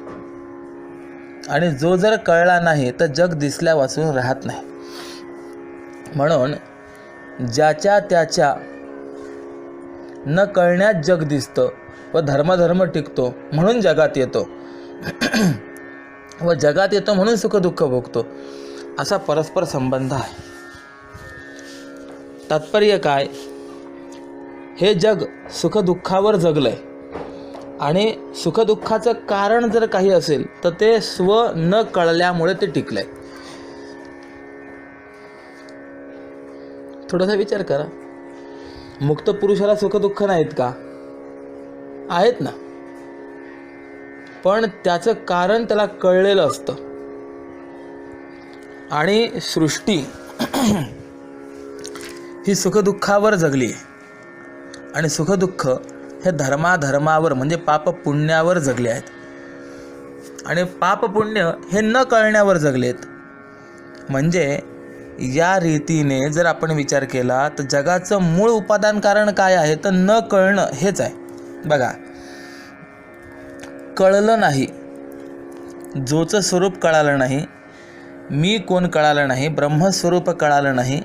आणि जो जर कळला नाही तर जग दिसल्या वाचून राहत नाही. म्हणून ज्याच्या त्याच्या न कळण्यात जग दिसतं व धर्मधर्म टिकतो म्हणून जगात येतो व जगात येतो म्हणून सुखदुःख भोगतो, असा परस्पर संबंध आहे. तात्पर्य काय? हे जग सुखदुःखावर जगलं आहे आणि सुखदुःखाचं कारण जर काही असेल तर ते स्व न कळल्यामुळे ते टिकलं आहे. थोडासा विचार करा, मुक्त पुरुषाला सुखदुःख नाहीत का? आहेत ना, पण त्याचं कारण त्याला कळलेलं असतं. आणि सृष्टी ही सुखदुःखावर जगली आहे आणि सुखदुःख हे धर्माधर्मावर म्हणजे पाप पुण्यावर जगले आहेत. आणि पाप पुण्य हे न कळण्यावर जगलेत. म्हणजे या रीतीने जर आपण विचार केला तर जगाचं मूळ उपादान कारण काय आहे तर न कळणं हेच आहे. बघा, कळलं नाही, जोचं स्वरूप कळालं नाही, मी कोण कळालं नाही, ब्रह्मस्वरूप कळालं नाही,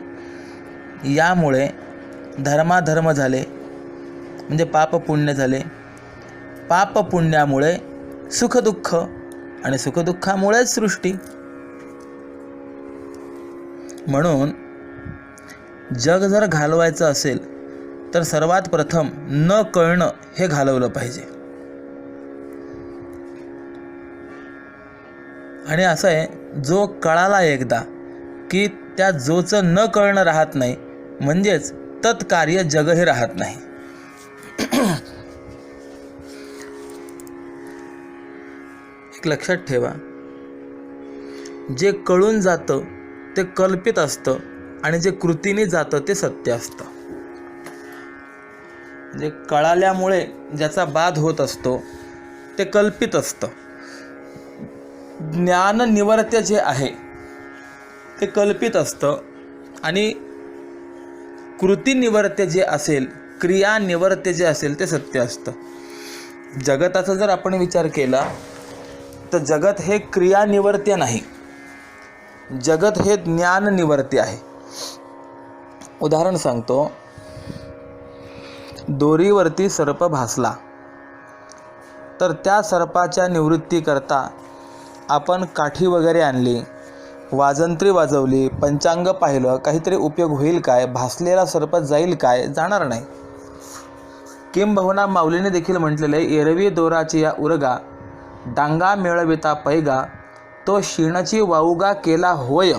यामुळे धर्माधर्म झाले म्हणजे पाप पुण्य झाले. पाप पुण्यामुळे सुखदुःख आणि सुखदुःखामुळेच सृष्टी. म्हणून जग जर घालवायचं असेल तर सर्वात प्रथम न कळणं हे घालवलं पाहिजे. आणि असं आहे, जो कळाला एकदा की त्या जोचं न कळणं राहत नाही, म्हणजेच तत्कार्य जगही राहत नाही. एक लक्षात ठेवा, जे कळून जातं ते कल्पित असतं आणि जे कृतीने जातं ते सत्य असतं. जे कळाल्यामुळे ज्याचा बाध होत असतो ते कल्पित असतं. ज्ञान निवर्त्य जे आहे ते कल्पित असतं आणि कृती निवर्त्य जे असेल, क्रिया निवर्त्य जे असेल ते सत्य असतं. जगताचा जर आपण विचार केला तर जगत हे क्रिया निवर्त्य नाही, जगत हे ज्ञान निवर्त्य आहे. उदाहरण सांगतो, दोरीवरती सर्प भासला तर त्या सर्पाच्या निवृत्तीकरता आपण काठी वगैरे आणली, वाजंत्री वाजवली, पंचांग पाहिलं, काहीतरी उपयोग होईल काय? भासलेला सर्प जाईल काय? जाणार नाही. किंबहुना माऊलीने देखील म्हटलेलं आहे, एरवी दोराची या उरगा, डांगा मिळविता पैगा, तो शिणची वाऊगा केला होय.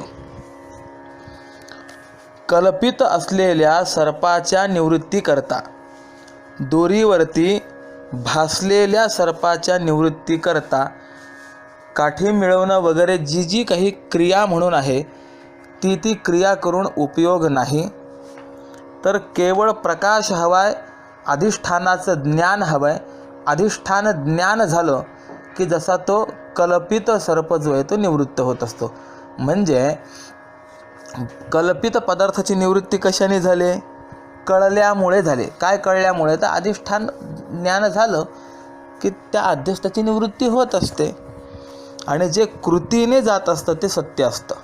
कल्पित असलेल्या सर्पाच्या निवृत्तीकरता, दोरीवरती भासलेल्या सर्पाच्या निवृत्तीकरता काठी मिळवणं वगैरे जी जी काही क्रिया म्हणून आहे ती क्रिया करून उपयोग नाही. तर केवळ प्रकाश हवाय, अधिष्ठानाचं ज्ञान हवंय. अधिष्ठान ज्ञान झालं की जसा तो कल्पित सर्प जो आहे तो निवृत्त होत असतो. म्हणजे कल्पित पदार्थाची निवृत्ती कशाने झाली? कळल्यामुळे झाले. काय कळल्यामुळे? तर अधिष्ठान ज्ञान झालं की त्या अध्यस्थाची निवृत्ती होत असते. आणि जे कृतीने जात असतं ते सत्य असतं.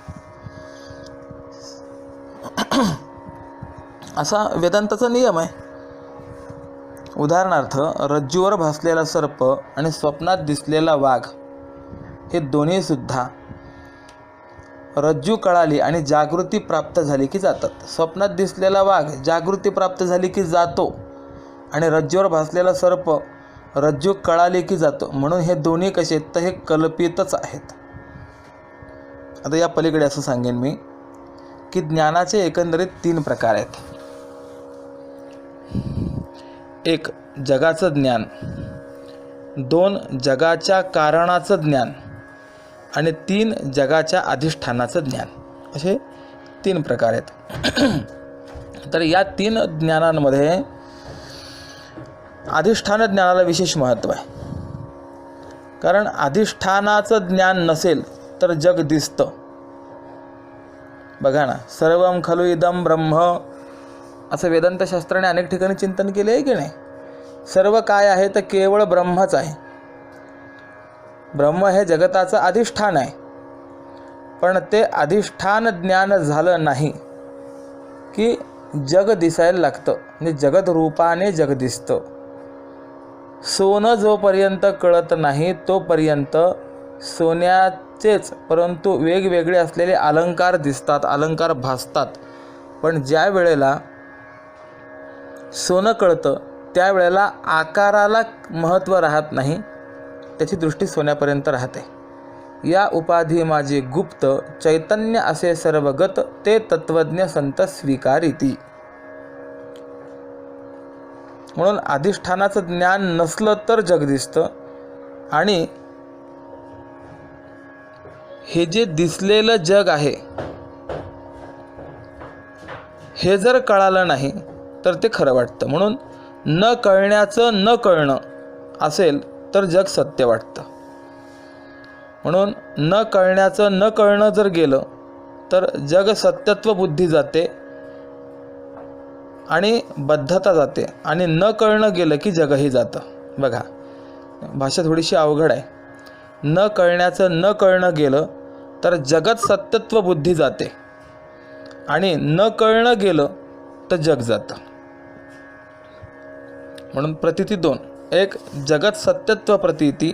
असा वेदांताचा नियम आहे. उदाहरणार्थ, रज्जूवर भासलेला सर्प आणि स्वप्नात दिसलेला वाघ हे दोन्ही सुद्धा रज्जू कळाली आणि जागृती प्राप्त झाली की जातात. स्वप्नात दिसलेला वाघ जागृती प्राप्त झाली की जातो आणि रज्जूवर भासलेला सर्प रज्जू कळाली की जातो. म्हणून हे दोन्ही कसे आहेत तर हे कल्पितच आहेत. आता या पलीकडे असं सांगेन मी की ज्ञानाचे एकंदरीत 3 प्रकार आहेत. एक जगाचं ज्ञान, 2 जगाच्या कारणाचं ज्ञान आणि 3 जगाच्या अधिष्ठानाचं ज्ञान, असे 3 प्रकार आहेत. तर या 3 ज्ञानांमध्ये अधिष्ठान ज्ञानाला विशेष महत्त्व आहे. कारण अधिष्ठानाचं ज्ञान नसेल तर जग दिसतं. बघा ना, सर्वं खलु इदं ब्रह्म असं वेदांतशास्त्राने अनेक ठिकाणी चिंतन केले आहे की नाही? सर्व काय आहे तर केवळ ब्रह्मच आहे. ब्रह्म हे जगताचं अधिष्ठान आहे. पण ते अधिष्ठान ज्ञान झालं नाही की जग दिसायला लागतं. म्हणजे जगत रूपाने जग दिसतं. सोनं जोपर्यंत कळत नाही तोपर्यंत सोन्याचेच परंतु वेगवेगळे असलेले अलंकार दिसतात, अलंकार भासतात. पण ज्या वेळेला सोनं कळतं त्यावेळेला आकाराला महत्त्व राहत नाही, त्याची दृष्टी सोन्यापर्यंत राहते. या उपाधी माझे गुप्त चैतन्य असे सर्वगत, ते तत्वज्ञ संत स्वीकारिती. म्हणून अधिष्ठानाचं ज्ञान नसलं तर जग दिसतं, आणि हे जे दिसलेलं जग आहे हे जर कळालं नाही तर ते खरं वाटतं. म्हणून न कळण्याचं न कळणं असेल तर जग सत्य वाटतं. म्हणून न कळण्याचं न कळणं जर गेलं तर जग सत्यत्व बुद्धी जाते आणि बद्धता जाते, आणि न कळणं गेलं की जगही जातं. बघा, भाषा थोडीशी अवघड आहे. न कळण्याचं न कळणं गेलं तर जगत सत्यत्व बुद्धी जाते, आणि न कळणं गेलं तर जग जातं. म्हणून प्रतीती दोन, एक जगत सत्यत्व प्रतीती,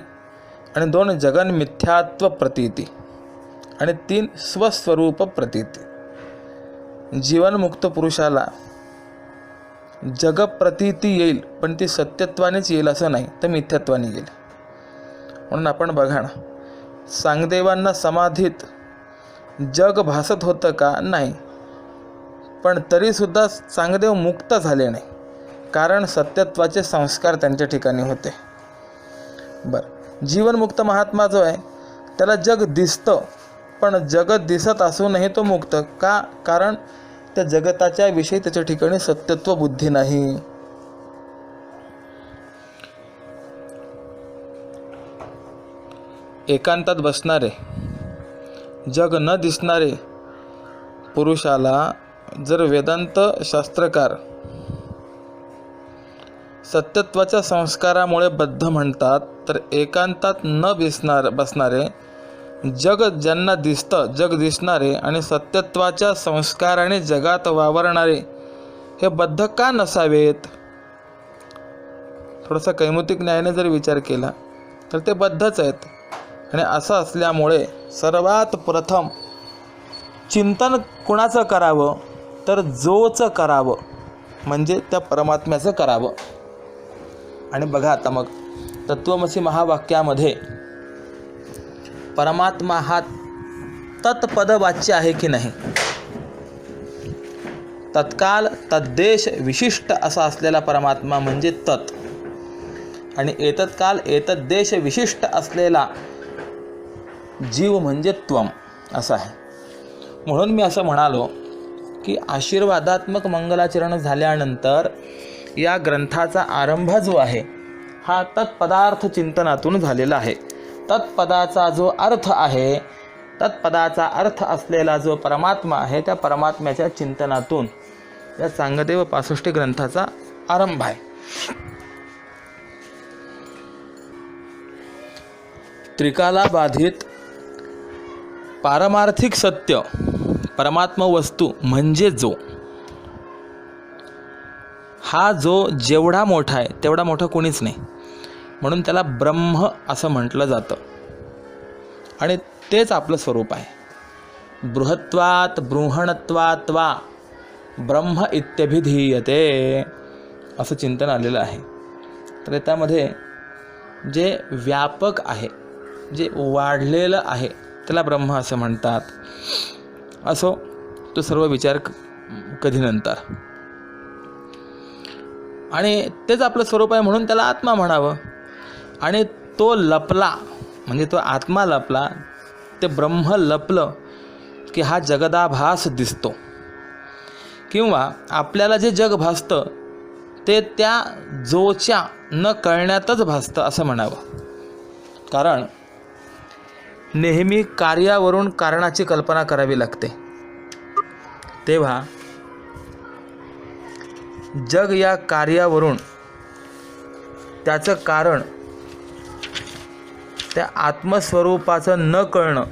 आणि दोन जगन मिथ्यात्व प्रतीती, आणि तीन स्वस्वरूप प्रतीती. जीवनमुक्त पुरुषाला जगप्रतीती येईल, पण ती सत्यत्वानेच येईल असं नाही, तर मिथ्यात्वाने येईल. म्हणून आपण बघा ना, सांगदेवांना समाधीत जग भासत होतं का? नाही. पण तरीसुद्धा सांगदेव मुक्त झाले नाही, कारण सत्यत्वाचे संस्कार त्यांच्या ठिकाणी होते. बरं, जीवनमुक्त महात्मा जो आहे त्याला जग दिसतं, पण जगत दिसत असूनही तो मुक्त का? कारण त्या जगताच्या विषयी त्याच्या ठिकाणी सत्यत्व बुद्धी नाही. एकांतात बसणारे, जग न दिसणारे पुरुषाला जर वेदांत शास्त्रकार सत्यत्वाच्या संस्कारामुळे बद्ध म्हणतात, तर एकांतात न बसणारे जग ज्यांना दिसतं, जग दिसणारे आणि सत्यत्वाच्या संस्काराने जगात वावरणारे हे बद्ध का नसावेत? थोडासा कैमुतिक न्यायाने जर विचार केला तर ते बद्धच आहेत. आणि असं असल्यामुळे सर्वात प्रथम चिंतन कुणाचं करावं? तर जोचं करावं, म्हणजे त्या परमात्म्याचं करावं. आणि बघा आता मग तत्वमसी महावाक्यामध्ये परमात्मा हा तत्पदवाच्य आहे की नाही? तत्काल तद्देश विशिष्ट असा असलेला परमात्मा म्हणजे तत्, आणि एतत्काल एतद्देश विशिष्ट असलेला जीव म्हणजे त्वम असं आहे. म्हणून मी असं म्हणालो की आशीर्वादात्मक मंगलाचरण झाल्यानंतर या ग्रंथाचा आरंभ जो आहे हा तत्पदार्थ चिंतनातून झालेला आहे. तत्पदाचा जो अर्थ आहे, तत्पदाचा अर्थ असलेला जो परमात्मा आहे, त्या परमात्म्याच्या चिंतनातून या चांगदेव 65 ग्रंथाचा आरंभ आहे. त्रिकाला बाधित पारमार्थिक सत्य परमात्मा वस्तू म्हणजे जो, हा जो जेवढा मोठा आहे तेवढा मोठा कोणीच नाही, म्हणून त्याला ब्रह्म असं म्हटलं जातं. आणि तेच आपलं स्वरूप आहे. बृहत्वात् बृहणत्वात् वा ब्रह्म इत्यभिधीयते असं चिंतन आलेलं आहे. तर त्यामध्ये जे व्यापक आहे, जे वाढलेलं आहे त्याला ब्रह्म असं म्हणतात. असो, तो सर्व विचार कधी नंतर. आणि तेच आपलं स्वरूप आहे म्हणून त्याला आत्मा म्हणावं. आणि तो लपला म्हणजे तो आत्मा लपला, ते ब्रह्म लपलं की हा जगदाभास दिसतो. किंवा आपल्याला जे जग भासतं ते त्या जोच्या न कळण्यातच भासतं असं म्हणावं. कारण नेहमी कार्यावरून कारणाची कल्पना करावी लागते. तेव्हा जग या कार्यावरून त्याचं कारण त्या आत्मस्वरूपाचं न कळणं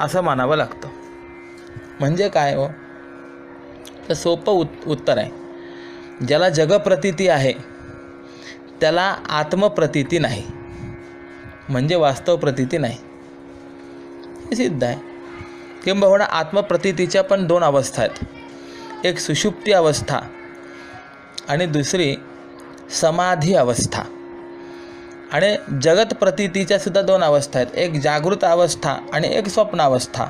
असं मानावं लागतं. म्हणजे काय हो? तर सोपं उत्तर आहे. ज्याला जगप्रतीती आहे त्याला आत्मप्रतीती नाही, म्हणजे वास्तव प्रतीती नाही. हे सिद्ध आहे. किंबहुना आत्मप्रतीतीच्या पण दोन अवस्था आहेत. एक सुषुप्ती अवस्था आणि दुसरी समाधी अवस्था. आणि जगत प्रतीतीच्या सुद्धा दोन अवस्था आहेत, एक जागृत अवस्था आणि एक स्वप्नावस्था.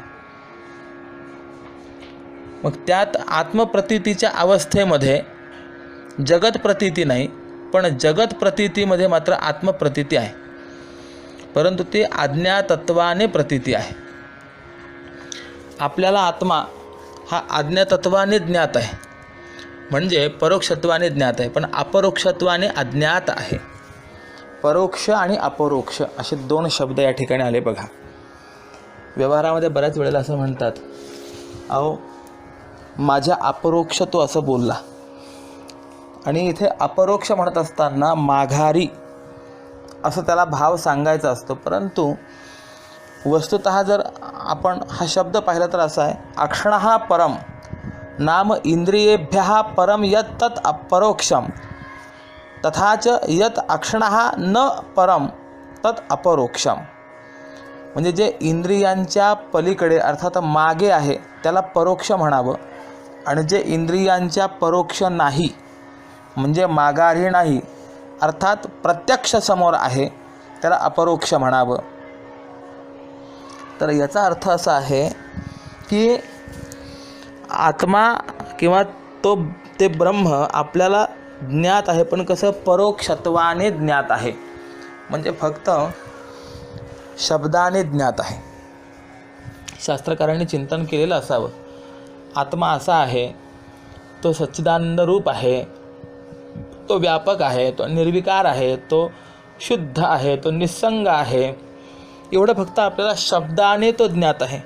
मग त्यात आत्मप्रतीतीच्या अवस्थेमध्ये जगत प्रतीती नाही, पण जगत प्रतीतीमध्ये मात्र आत्मप्रतीती आहे, परंतु ती आज्ञातत्वाने प्रतीती आहे. आपल्याला आत्मा हा आज्ञातत्वाने ज्ञात आहे, म्हणजे परोक्षत्वाने ज्ञात आहे, पण अपरोक्षत्वाने अज्ञात आहे. परोक्ष आणि अपरोक्ष असे दोन शब्द या ठिकाणी आले बघा. व्यवहारामध्ये बऱ्याच वेळेला असं म्हणतात, अहो माझ्या अपरोक्ष तो असं बोलला, आणि इथे अपरोक्ष म्हणत असताना माघारी असं त्याला भाव सांगायचा असतो. परंतु वस्तुतः जर आपण हा शब्द पाहिला तर असा आहे, अक्षणः परम नाम इंद्रियेभ्यः परम यत् तत् अपरोक्षम तथाच यत् अक्षणः न परम तत् अपरोक्षम. म्हणजे जे इंद्रियांच्या पलीकडे अर्थात मागे आहे त्याला परोक्ष म्हणावं, आणि जे इंद्रियांच्या परोक्ष नाही म्हणजे माघारी नाही अर्थात प्रत्यक्ष समोर आहे त्याला अपरोक्ष म्हणावं. तर याचा अर्थ असा आहे की आत्मा किंवा ते ब्रह्म आपल्याला ज्ञात आहे, पण कसं परोक्षत्वाने ज्ञात आहे, म्हणजे फक्त शब्दाने ज्ञात आहे. शास्त्रकारांनी चिंतन केलेलं असावं, आत्मा असा आहे, तो सच्चिदानंद रूप आहे, तो व्यापक आहे, तो निर्विकार आहे, तो शुद्ध आहे, तो निस्संग आहे. एवढं फक्त आपल्याला शब्दाने तो ज्ञात आहे,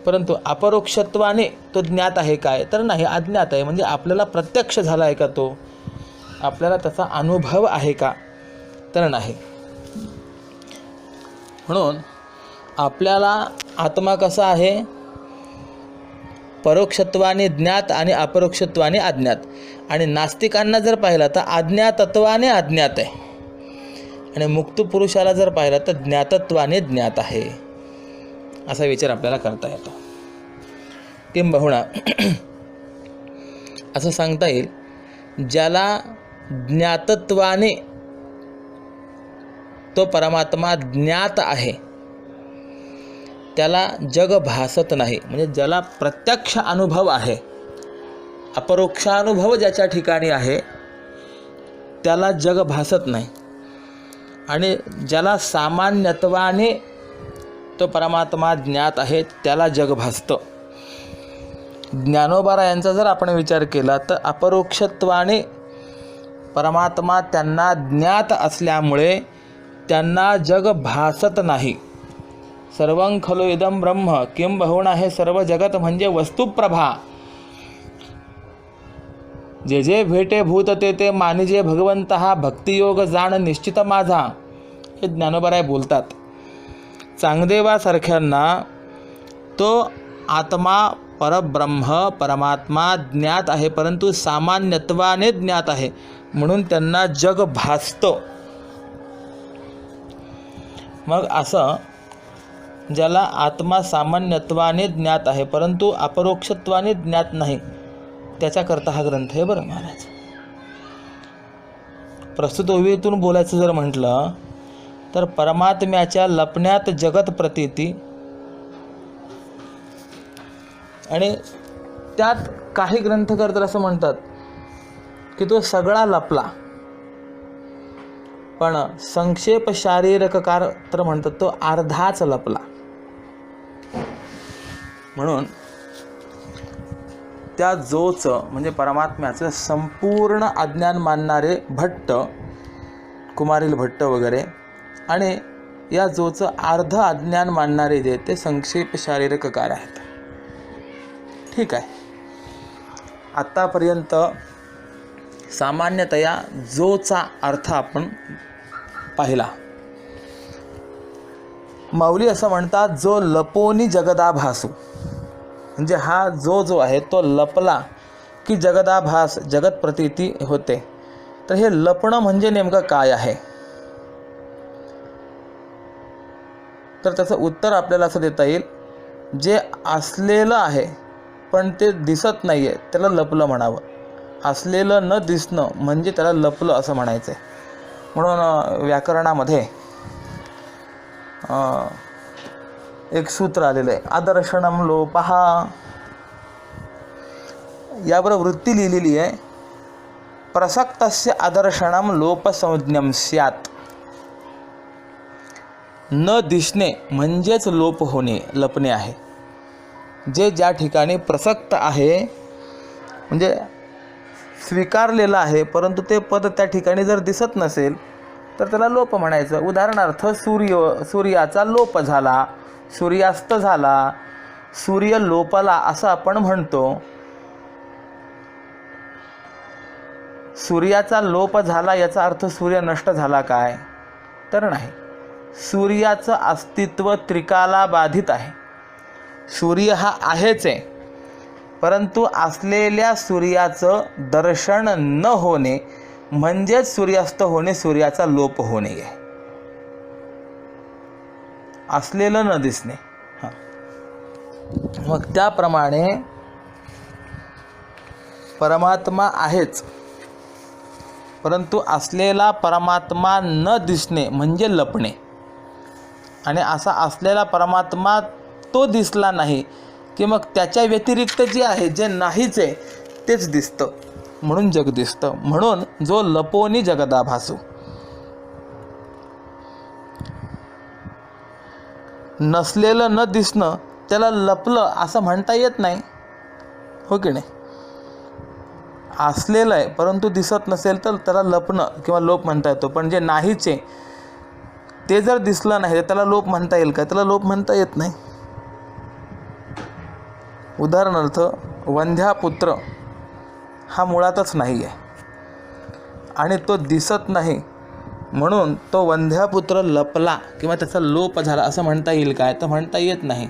परंतु अपरोक्षत्वाने तो ज्ञात आहे काय तर नाही, अज्ञात आहे. म्हणजे आपल्याला प्रत्यक्ष झाला आहे का तो, आपल्याला त्याचा अनुभव आहे का तर नाही. म्हणून आपल्याला आत्मा कसा आहे, परोक्षत्वाने ज्ञात आणि अपरोक्षत्वाने अज्ञात. आणि नास्तिकांना जर पाहिलं तर अज्ञातत्वाने अज्ञात आहे, आणि मुक्त पुरुषाला जर पाहिलं तर ज्ञातत्वाने ज्ञात आहे, असा विचार आपल्याला करता येतो. किंबहुना असं सांगता येईल, ज्याला ज्ञातत्वाने तो परमात्मा ज्ञात आहे त्याला जग भासत नाही. म्हणजे ज्याला प्रत्यक्ष अनुभव आहे, अपरोक्षानुभव ज्याच्या ठिकाणी आहे त्याला जग भासत नाही. आणि ज्याला सामान्यत्वाने तो परमात्मा ज्ञात आहे त्याला जग भासतं. ज्ञानोबा यांचा जर आपण विचार केला तर अपरोक्षत्वाने परमात्मा त्यांना ज्ञात असल्यामुळे त्यांना जग भासत नाही. सर्वं खलु इदं ब्रह्म किंबहुना हे सर्व जगत म्हणजे वस्तुप्रभा. जे जे भेटे भूत ते मानिजे भगवंत हा भक्तियोग जाण निश्चित माझा, हे ज्ञानोबा बोलतात. चांगदेवासारख्यांना तो आत्मा परब्रह्म परमात्मा ज्ञात आहे, परंतु सामान्यत्वाने ज्ञात आहे, म्हणून त्यांना जग भासतं. मग असं ज्याला आत्मा सामान्यत्वाने ज्ञात आहे परंतु अपरोक्षत्वाने ज्ञात नाही, त्याच्याकरता हा ग्रंथ आहे बरं महाराज. प्रस्तुत ओवीतून बोलायचं जर म्हटलं तर परमात्म्याच्या लपण्यात जगत प्रतीती, आणि त्यात काही ग्रंथकार तर असं म्हणतात की तो सगळा लपला, पण संक्षेप शारीरककार तर म्हणतात तो अर्धाच लपला. म्हणून त्या जोचं म्हणजे परमात्म्याचं संपूर्ण अज्ञान मानणारे भट्ट, कुमारील भट्ट वगैरे, आणि या जोचं अर्ध अज्ञान मानणारे जे ते संक्षेप शारीरककार आहेत. ठीक आहे, आत्तापर्यंत सामान्यतया जोचा अर्थ आपण पाहिला. माऊली असं म्हणतात, जो लपोनी जगदाभासू, म्हणजे हा जो आहे तो लपला की जगदाभास जगत प्रतीती होते. तर हे लपणं म्हणजे नेमकं काय आहे, तर त्याचं उत्तर आपल्याला असं देता येईल, जे असलेलं आहे पण ते दिसत नाही आहे त्याला लपलं म्हणावं. असलेलं न दिसणं म्हणजे त्याला लपलं असं म्हणायचं आहे. म्हणून व्याकरणामध्ये एक सूत्र आलेलं आहे, आदर्शनम लोपः. यावर वृत्ती लिहिलेली आहे, प्रसक्तस्य आदर्शनम लोपसंज्ञम स्यात्. न दिसणे म्हणजेच लोप होणे, लपणे आहे. जे ज्या ठिकाणी प्रसक्त आहे म्हणजे स्वीकारलेलं आहे, परंतु ते पद त्या ठिकाणी जर दिसत नसेल तर त्याला लोप म्हणायचं. उदाहरणार्थ सूर्याचा लोप झाला, सूर्यास्त झाला, सूर्य लोपला असं आपण म्हणतो. सूर्याचा लोप झाला याचा अर्थ सूर्य नष्ट झाला काय? तर नाही. सूर्याचं अस्तित्व त्रिकाला बाधित आहे. सूर्य हा आहेच आहे, परंतु असलेल्या सूर्याचं दर्शन न होणे म्हणजेच सूर्यास्त होणे, सूर्याचा लोप होणे आहे. असलेलं न दिसणे. मग त्याप्रमाणे परमात्मा आहेच, परंतु असलेला परमात्मा न दिसणे म्हणजे लपणे. आणि असा असलेला परमात्मा तो दिसला नाही की मग त्याच्या व्यतिरिक्त जे आहे, जे नाहीच आहे तेच दिसतं, म्हणून जग दिसतं. म्हणून जो लपोनी जगदा भासू. नसलेलं न दिसणं त्याला लपलं असं म्हणता येत नाही, हो की नाही? असलेलं आहे परंतु दिसत नसेल तर त्याला लपणं किंवा लोप म्हणता येतो. पण जे नाहीच आहे ते जर दिसलं नाही तर त्याला लोप म्हणता येईल का? त्याला लोप म्हणता येत नाही. उदाहरणार्थ वंध्यापुत्र हा मुळातच नाही आहे आणि तो दिसत नाही, म्हणून तो वंध्यापुत्र लपला किंवा त्याचा लोप झाला असं म्हणता येईल काय? तर म्हणता येत नाही.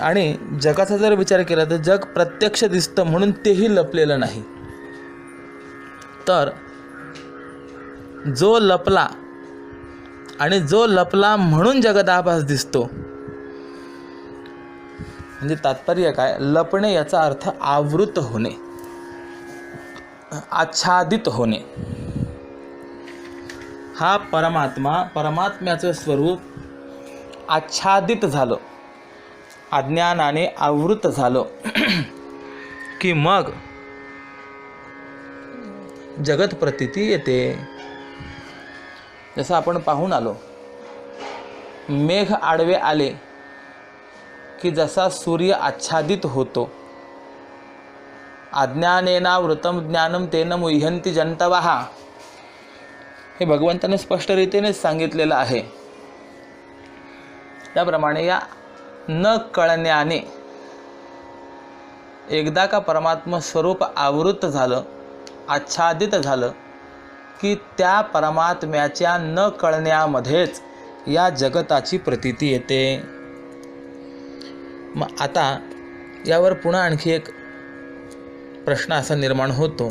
आणि जगाचा जर विचार केला तर जग प्रत्यक्ष दिसतं म्हणून तेही लपलेलं नाही. तर जो लपला आणि जो लपला म्हणून जगदाभास दिसतो, म्हणजे तात्पर्य काय? लपणे याचा अर्थ आवृत होणे, आच्छादित होणे. हा परमात्म्याचं स्वरूप आच्छादित झालं, अज्ञानाने आवृत झालं की मग जगत प्रतीती येते. जसं आपण पाहून आलो, मेघ आडवे आले की जसा सूर्य आच्छादित होतो, अज्ञानेनावृतम ज्ञानम तेन मुह्यन्ति जंतवः, हे भगवंताने स्पष्टरीतीने सांगितलेलं आहे. त्याप्रमाणे या न कळण्याने एकदा का परमात्मा स्वरूप आवृत झालं, आच्छादित झालं की त्या परमात्म्याच्या न कळण्यामध्येच या जगताची प्रतीती येते. मग आता यावर पुन्हा आणखी एक प्रश्न असा निर्माण होतो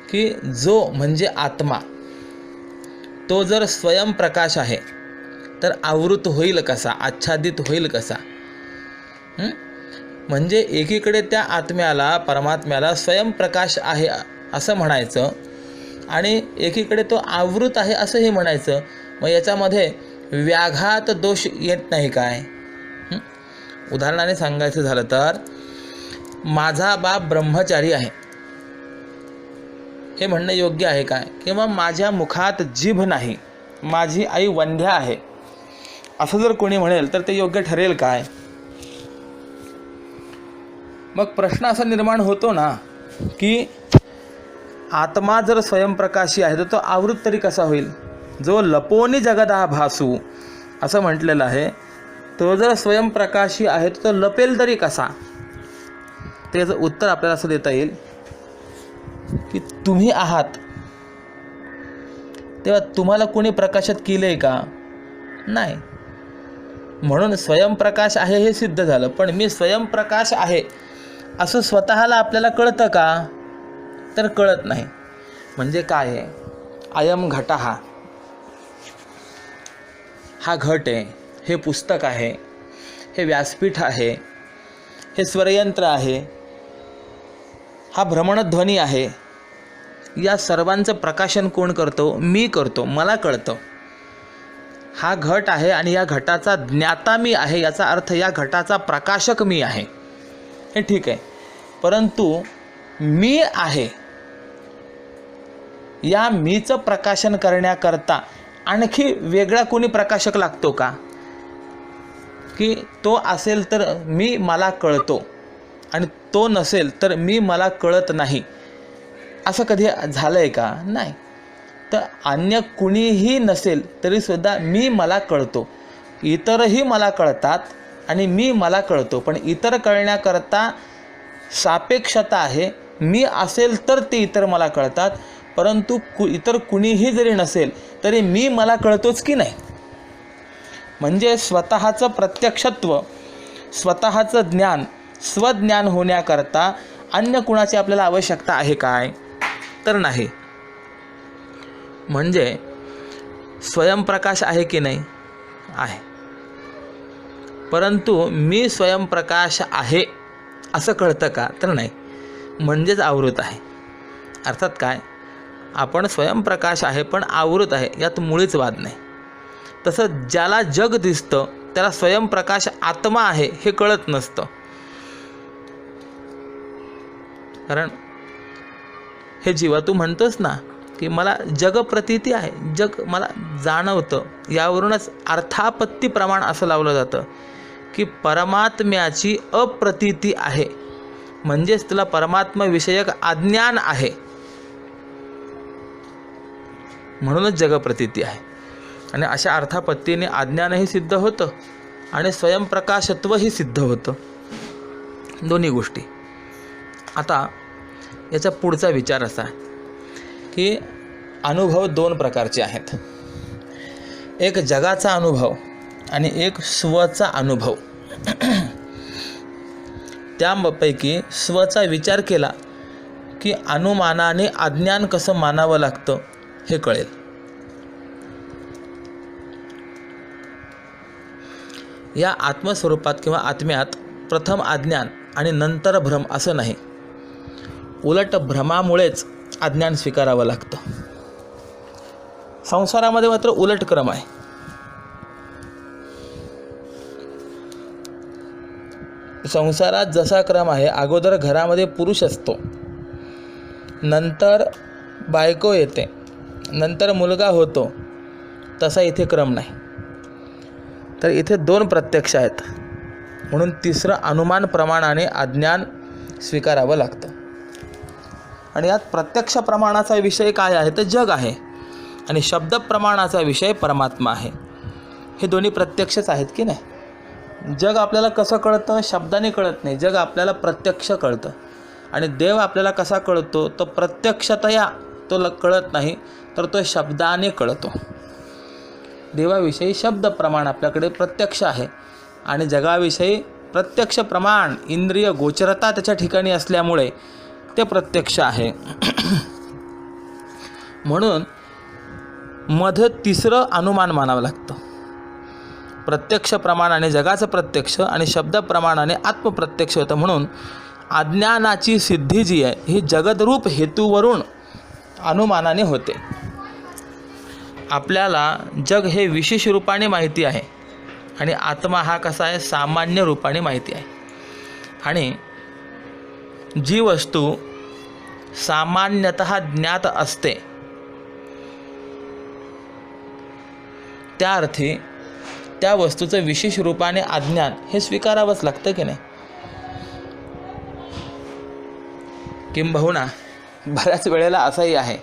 की जो म्हणजे आत्मा, तो जर स्वयंप्रकाश आहे तर आवृत होईल कसा, आच्छादित होईल कसा? म्हणजे एकीकडे त्या आत्म्याला, परमात्म्याला स्वयंप्रकाश आहे असं म्हणायचं आणि एकीकडे तो आवृत आहे असंही म्हणायचं. मग याच्यामध्ये व्याघात दोष येत नाही काय? उदाहरणाने सांगायचं झालं तर, माझा बाप ब्रह्मचारी आहे हे म्हणणं योग्य आहे काय? किंवा माझ्या मुखात जीभ नाही, माझी आई वंध्या आहे, असं जर कोणी म्हणेल तर ते योग्य ठरेल काय? मग प्रश्न असा निर्माण होतो ना की आत्मा जर स्वयंप्रकाशी आहे तर तो आवृत तरी कसा होईल? जो लपोनी जगदा भासू असं म्हटलेलं आहे, तो जर स्वयंप्रकाशी आहे तर तो लपेल तरी कसा? त्याचं उत्तर आपल्याला असं देता येईल की तुम्ही आहात तेव्हा तुम्हाला कोणी प्रकाशित केलं आहे का? नाही. म्हणून स्वयंप्रकाश आहे हे सिद्ध झालं. पण मी स्वयंप्रकाश आहे असं स्वतःला आपल्याला कळतं का? तर कळत नाही. म्हणजे काय आहे? अयम घटः, हा घट आहे, हे पुस्तक आहे, हे व्यासपीठ आहे, हे स्वरयंत्र आहे, हा भ्रमणध्वनी आहे, या सर्वांचं प्रकाशन कोण करतो? मी करतो, मला कळतं. हा घट आहे आणि या घटाचा ज्ञाता मी आहे, याचा अर्थ या घटाचा प्रकाशक मी आहे, हे ठीक आहे. परंतु मी आहे या मीचं प्रकाशन करण्याकरता आणखी वेगळा कोणी प्रकाशक लागतो का? की तो असेल तर मी मला कळतो आणि तो नसेल तर मी मला कळत नाही, असं कधी झालं आहे का? नाही. तर अन्य कुणीही नसेल तरीसुद्धा मी मला कळतो, इतरही मला कळतात आणि मी मला कळतो. पण इतर कळण्याकरता सापेक्षता आहे. मी असेल तर ते इतर मला कळतात, परंतु इतर कुणीही जरी नसेल तरी मी मला कळतोच की नाही. म्हणजे स्वतःचं प्रत्यक्षत्व, स्वतःचं ज्ञान, स्वज्ञान होण्याकरता अन्य कुणाची आपल्याला आवश्यकता आहे काय? तर नाही. म्हणजे स्वयंप्रकाश आहे की नाही? आहे. परंतु मी स्वयंप्रकाश आहे असं कळतं का? तर नाही. म्हणजेच आवृत आहे. अर्थात काय? आपण स्वयंप्रकाश आहे पण आवृत आहे, यात मुळीच वाद नाही. तसं ज्याला जग दिसतं त्याला स्वयंप्रकाश आत्मा आहे हे कळत नसतं. कारण हे जीवा तू म्हणतोस ना की मला जग प्रतीती आहे, जग मला जाणवतं. यावरूनच अर्थापत्ती प्रमाण असं लावलं जातं की परमात्म्याची अप्रतीती आहे, म्हणजेच तुला परमात्माविषयक अज्ञान आहे, म्हणूनच जगप्रतीती आहे. आणि अशा अर्थापत्तीने अज्ञानही सिद्ध होतं आणि स्वयंप्रकाशत्वही सिद्ध होतं, दोन्ही गोष्टी. आता याचा पुढचा विचार असा की अनुभव दोन प्रकारचे आहेत. एक जगाचा अनुभव आणि एक स्वचा अनुभव. त्यापैकी स्वचा विचार केला की अनुमानाने अज्ञान कसं मानावं लागतं हे कळेल. या आत्मस्वरूपात किंवा आत्म्यात प्रथम अज्ञान आणि नंतर भ्रम असं नाही, उलट भ्रमामुळेच अज्ञान स्वीकारावं लागतं. संसारामध्ये मात्र उलट क्रम आहे. संसारात जसा क्रम आहे, अगोदर घरामध्ये पुरुष असतो, नंतर बायको येते, नंतर मुलगा होतो, तसा इथे क्रम नाही. तर इथे दोन प्रत्यक्ष आहेत, म्हणून तिसरं अनुमान प्रमाणाने अज्ञान स्वीकारावं लागतं. आणि यात प्रत्यक्ष प्रमाणाचा विषय काय आहे तर जग आहे, आणि शब्द प्रमाणाचा विषय परमात्मा आहे. हे दोन्ही प्रत्यक्षच आहेत की नाही. जग आपल्याला कसं कळतं? शब्दाने कळत नाही, जग आपल्याला प्रत्यक्ष कळतं. आणि देव आपल्याला कसा कळतो? तो प्रत्यक्षतया तो कळत नाही, तर तो शब्दाने कळतो. देवाविषयी शब्द प्रमाण आपल्याकडे प्रत्यक्ष आहे आणि जगाविषयी प्रत्यक्ष प्रमाण, इंद्रिय गोचरता त्याच्या ठिकाणी असल्यामुळे ते प्रत्यक्ष आहे. म्हणून मध्ये तिसरं अनुमान मानावं लागतं. प्रत्यक्ष प्रमाणाने जगाचं प्रत्यक्ष आणि शब्द प्रमाणाने आत्मप्रत्यक्ष होतं. म्हणून अज्ञानाची सिद्धी जी आहे ही जगदरूप हेतूवरून अनुमानाने होते. आपल्याला जग हे विशेष रूपाने माहिती आहे आणि आत्मा हा कसा आहे? सामान्य रूपाने माहिती आहे. आणि जी वस्तू सामान्यतः ज्ञात असते त्या अर्थी त्या वस्तूचं विशेष रूपाने अज्ञान हे स्वीकारावंच लागतं की नाही. किंबहुना बऱ्याच वेळेला असंही आहे,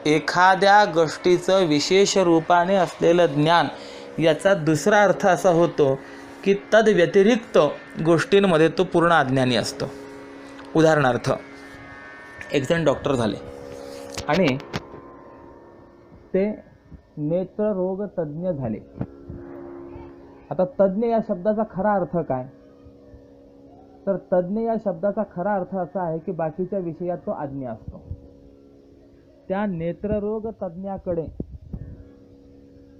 एखाद्या गोष्टीचं विशेष रूपाने असलेलं ज्ञान याचा दुसरा अर्थ असा होतो की तद व्यतिरिक्त गोष्टींमध्ये तो पूर्ण अज्ञानी असतो. उदाहरणार्थ, एक जण डॉक्टर झाले आणि ते नेत्ररोग तज्ज्ञ झाले. आता तज्ज्ञ या शब्दाचा खरा अर्थ काय? तर तज्ज्ञ या शब्दाचा खरा अर्थ असा आहे की बाकीच्या विषयात तो अज्ञ असतो. त्या नेत्ररोग तज्ज्ञाकडे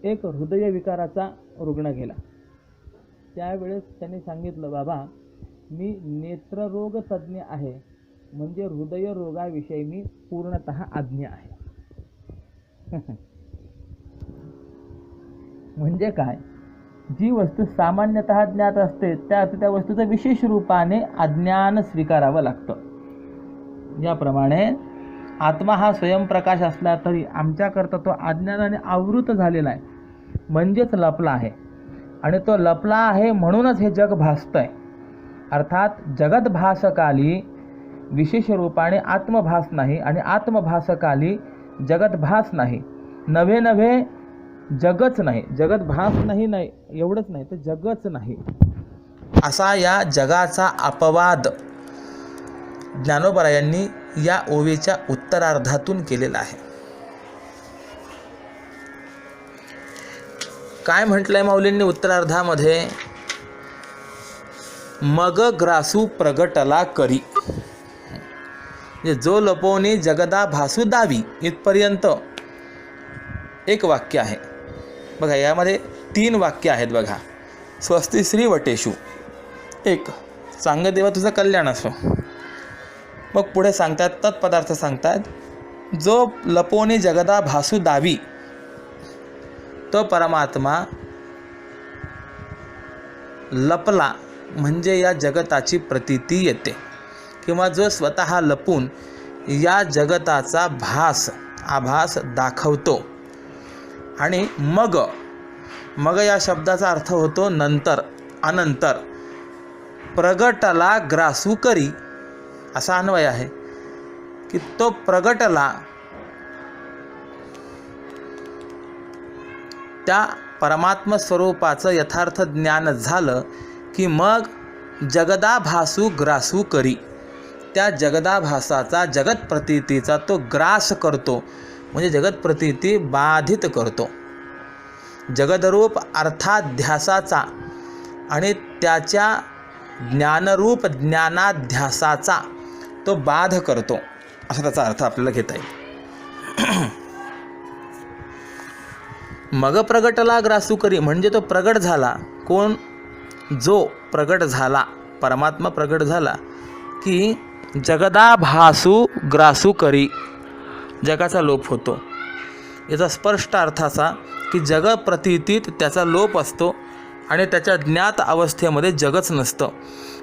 एक हृदयविकाराचा रुग्ण गेला. त्यावेळेस त्यांनी सांगितलं, बाबा मी नेत्ररोग तज्ज्ञ आहे, म्हणजे हृदयरोगाविषयी मी पूर्णतः अज्ञ आहे. म्हणजे काय, जी वस्तू सामान्यतः ज्ञात असते त्या वस्तूचं विशेष रूपाने अज्ञान स्वीकारावं लागतं. याप्रमाणे आत्मा हा स्वयंप्रकाश असला तरी आमच्याकरता तो अज्ञानाने आवृत झालेला आहे, म्हणजेच लपला आहे. आणि तो लपला आहे म्हणूनच हे जग भासतं आहे. अर्थात जगत भासकाली विशेष रूपाने आत्मभास नाही आणि आत्मभासकाली जगत भास नाही. नव्हे नव्हे जगच नाही, जगत भास नाही एवढंच नाही तर जगच नाही, असा या जगाचा अपवाद ज्ञानोबरायांनी या ओवीच्या उत्तरार्धातून केलेला आहे. काय म्हटलंय माऊलींनी उत्तरार्धामध्ये, मग ग्रासू प्रगटला करी, जो लपवणी जगदा भासू दावी, इथपर्यंत एक वाक्य आहे. बघा यामध्ये 3 वाक्य आहेत. बघा, स्वस्ति श्री वटेषु, एक सांग देवा तुझं कल्याण असो. मग पुढे सांगतात, तत्पदार्थ सांगतात, जो लपवणी जगदा भासू दावी तो परमात्मा लपला म्हणजे या जगताची प्रतीती येते, किंवा जो स्वतः लपून या जगताचा आभास दाखवतो. आणि मग या शब्दाचा अर्थ होतो नंतर, अनंतर. प्रगटला ग्रासू करी असा अन्वय आहे की तो प्रगटला, त्या परमात्म स्वरूपाचं यथार्थ ज्ञान झालं की मग जगदाभासू ग्रासू करी, त्या जगदाभासाचा जगत प्रतीतीचा तो ग्रास करतो, म्हणजे जगत प्रतीती बाधित करतो. जगदरूप अर्थाध्यासाचा आणि त्याच्या ज्ञानरूप ज्ञानाध्यासाचा तो बाध करतो, असा त्याचा अर्थ आपल्याला घेता येईल. मग प्रगटला ग्रासू करी म्हणजे तो प्रगट झाला. कोण? जो प्रगट झाला, परमात्मा प्रगट झाला की जगदाभासू ग्रासू करी, जगाचा लोप होतो. याचा स्पष्ट अर्थ असा की जग प्रतीतीत त्याचा लोप असतो आणि त्याच्या ज्ञात अवस्थेमध्ये जगच नसतं.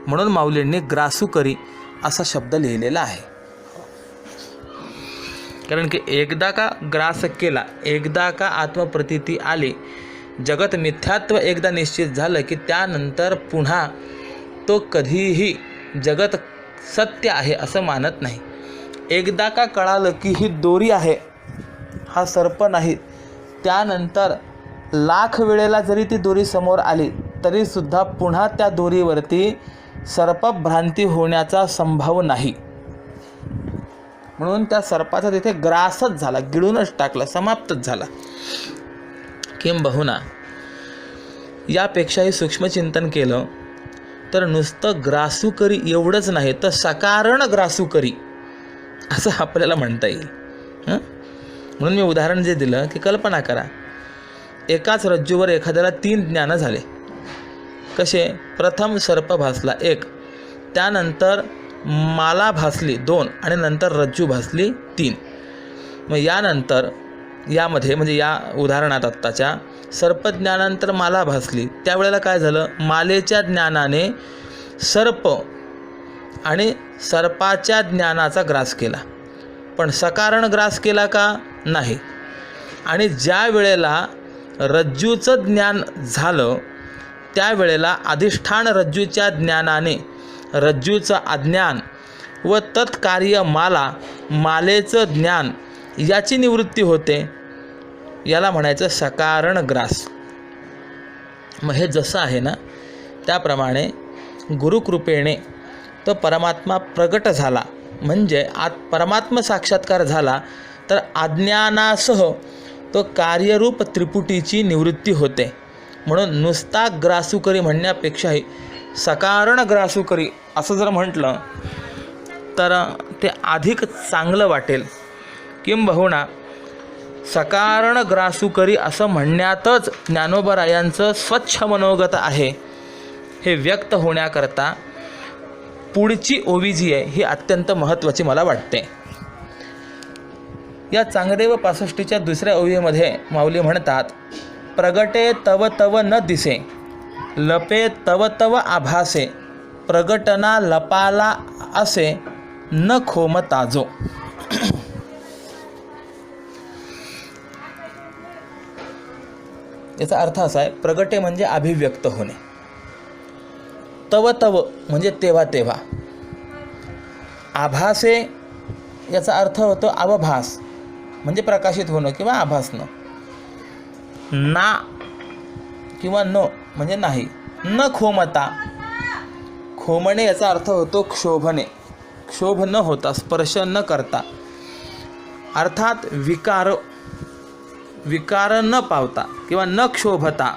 म्हणून माऊलींनी ग्रासू करी असा शब्द लिहिलेला आहे. कारण की एकदा का ग्रास केला, एकदा का आत्मप्रतीती आली, जगत मिथ्यात्व एकदा निश्चित झालं की त्यानंतर पुन्हा तो कधीही जगत सत्य आहे असं मानत नाही. एकदा का कळालं की ही दोरी आहे, हा सर्प नाही, त्यानंतर लाख वेळेला जरी ती दोरी समोर आली तरीसुद्धा पुन्हा त्या दोरीवरती सर्पभ्रांती होण्याचा संभव नाही. म्हणून त्या सर्पाचा तिथे ग्रासच झाला, गिळूनच टाकला, समाप्तच झाला. किंबहुना यापेक्षाही सूक्ष्मचिंतन केलं तर नुसतं ग्रासू करी एवढंच नाही तर सकारण ग्रासू करी असं आपल्याला म्हणता येईल. म्हणून मी उदाहरण जे दिलं की कल्पना करा, एकाच रज्जूवर एखाद्याला 3 ज्ञान झाले. कसे? प्रथम सर्प भासला 1, त्यानंतर माला भासली 2 आणि नंतर रज्जू भासली 3. मग यानंतर यामध्ये म्हणजे या उदाहरणात आत्ताच्या सर्पज्ञानानंतर माला भासली, त्यावेळेला काय झालं? मालेच्या ज्ञानाने सर्प आणि सर्पाच्या ज्ञानाचा ग्रास केला, पण सकारण ग्रास केला का? नाही. आणि ज्या वेळेला रज्जूचं ज्ञान झालं त्यावेळेला अधिष्ठान रज्जूच्या ज्ञानाने रज्जूचं अज्ञान व तत्कार्य मालेचं ज्ञान याची निवृत्ती होते. याला म्हणायचं सकारण ग्रास. मग हे जसं आहे ना त्याप्रमाणे गुरुकृपेने तो परमात्मा प्रगट झाला म्हणजे परमात्मा साक्षात्कार झाला तर अज्ञानासह तो कार्यरूप त्रिपुटीची निवृत्ती होते. म्हणून नुसता ग्रासुकरी म्हणण्यापेक्षाही सकारण ग्रासुकरी असं जर म्हटलं तर ते अधिक चांगलं वाटेल. किंबहुना सकारण ग्रासुकरी असं म्हणण्यातच ज्ञानोबरायांचं स्वच्छ मनोगत आहे. हे व्यक्त होण्याकरता पुढची ओवी जी आहे ही अत्यंत महत्त्वाची मला वाटते. या चांगदेव 65च्या दुसऱ्या ओवीमध्ये माऊली म्हणतात, प्रगटे तव तव न दिसे, लपे तव तव आभासे, प्रगटना लपाला असे, न खोम ताजो. याचा अर्थ असा आहे, प्रगटे म्हणजे अभिव्यक्त होणे, तव तव म्हणजे तेव्हा तेव्हा, आभासे याचा अर्थ होतो अवभास म्हणजे प्रकाशित होणं किंवा आभासणं, ना किंवा न म्हणजे नाही, न खोमता, खोमणे याचा अर्थ होतो क्षोभणे, क्षोभ न होता, स्पर्श न करता, अर्थात विकार न पावता किंवा न क्षोभता,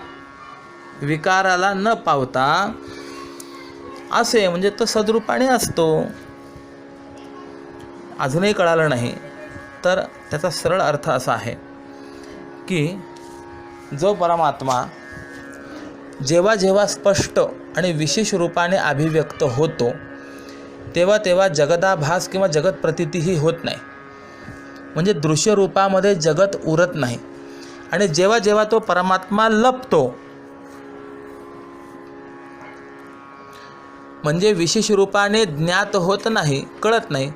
विकाराला न पावता असे म्हणजे तो सद्रूपाने असतो. अजूनही कळालं नाही तर त्याचा सरळ अर्थ असा आहे की जो परमात्मा जेव्हा जेव्हा स्पष्ट आणि विशेष रूपाने अभिव्यक्त होतो तेव्हा तेव्हा जगदाभास किंवा जगत प्रतीतीही होत नाही, म्हणजे दृश्य रूपामध्ये जगत उरत नाही. आणि जेव्हा जेव्हा तो परमात्मा लपतो म्हणजे विशेष रूपाने ज्ञात होत नाही, कळत नाही,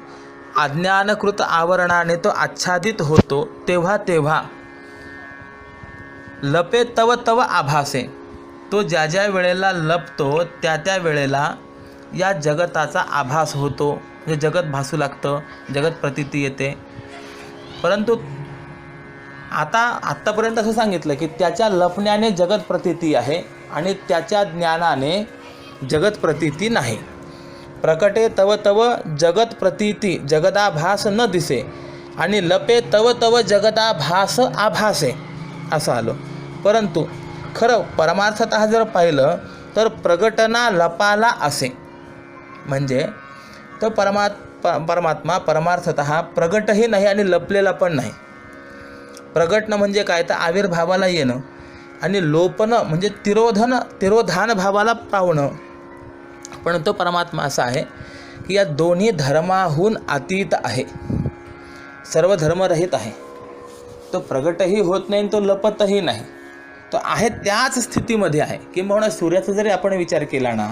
अज्ञानकृत आवरणाने तो आच्छादित होतो, तेव्हा तेव्हा लपे तव तव आभासे, तो ज्या ज्या वेळेला लपतो त्या त्या वेळेला या जगताचा आभास होतो, म्हणजे जगत भासू लागतं, जगत प्रतीती येते. परंतु आत्तापर्यंत असं सांगितलं की त्याच्या लपण्याने जगत प्रतीती आहे आणि त्याच्या ज्ञानाने जगत प्रतीती नाही. प्रकटे तव तव जगत प्रतीती जगदाभास न दिसे आणि लपे तव तव जगदाभास आभासे असं आलं. परंतु खरं परमार्थतः जर पाहिलं तर प्रगटना लपाला असे, म्हणजे तो परमात्मा परमार्थतः प्रगटही नाही आणि लपलेला पण नाही. प्रगटणं म्हणजे काय तर आविर्भावाला येणं आणि लोपणं म्हणजे तिरोधान भावाला पावणं. पण तो परमात्मा असा आहे की या दोन्ही धर्माहून अतीत आहे, सर्व धर्मरहित आहे. तो प्रगटही होत नाही, तो लपतही नाही, तो आहे त्याच स्थितीमध्ये आहे. किंबहुना सूर्याचा जरी आपण विचार केला ना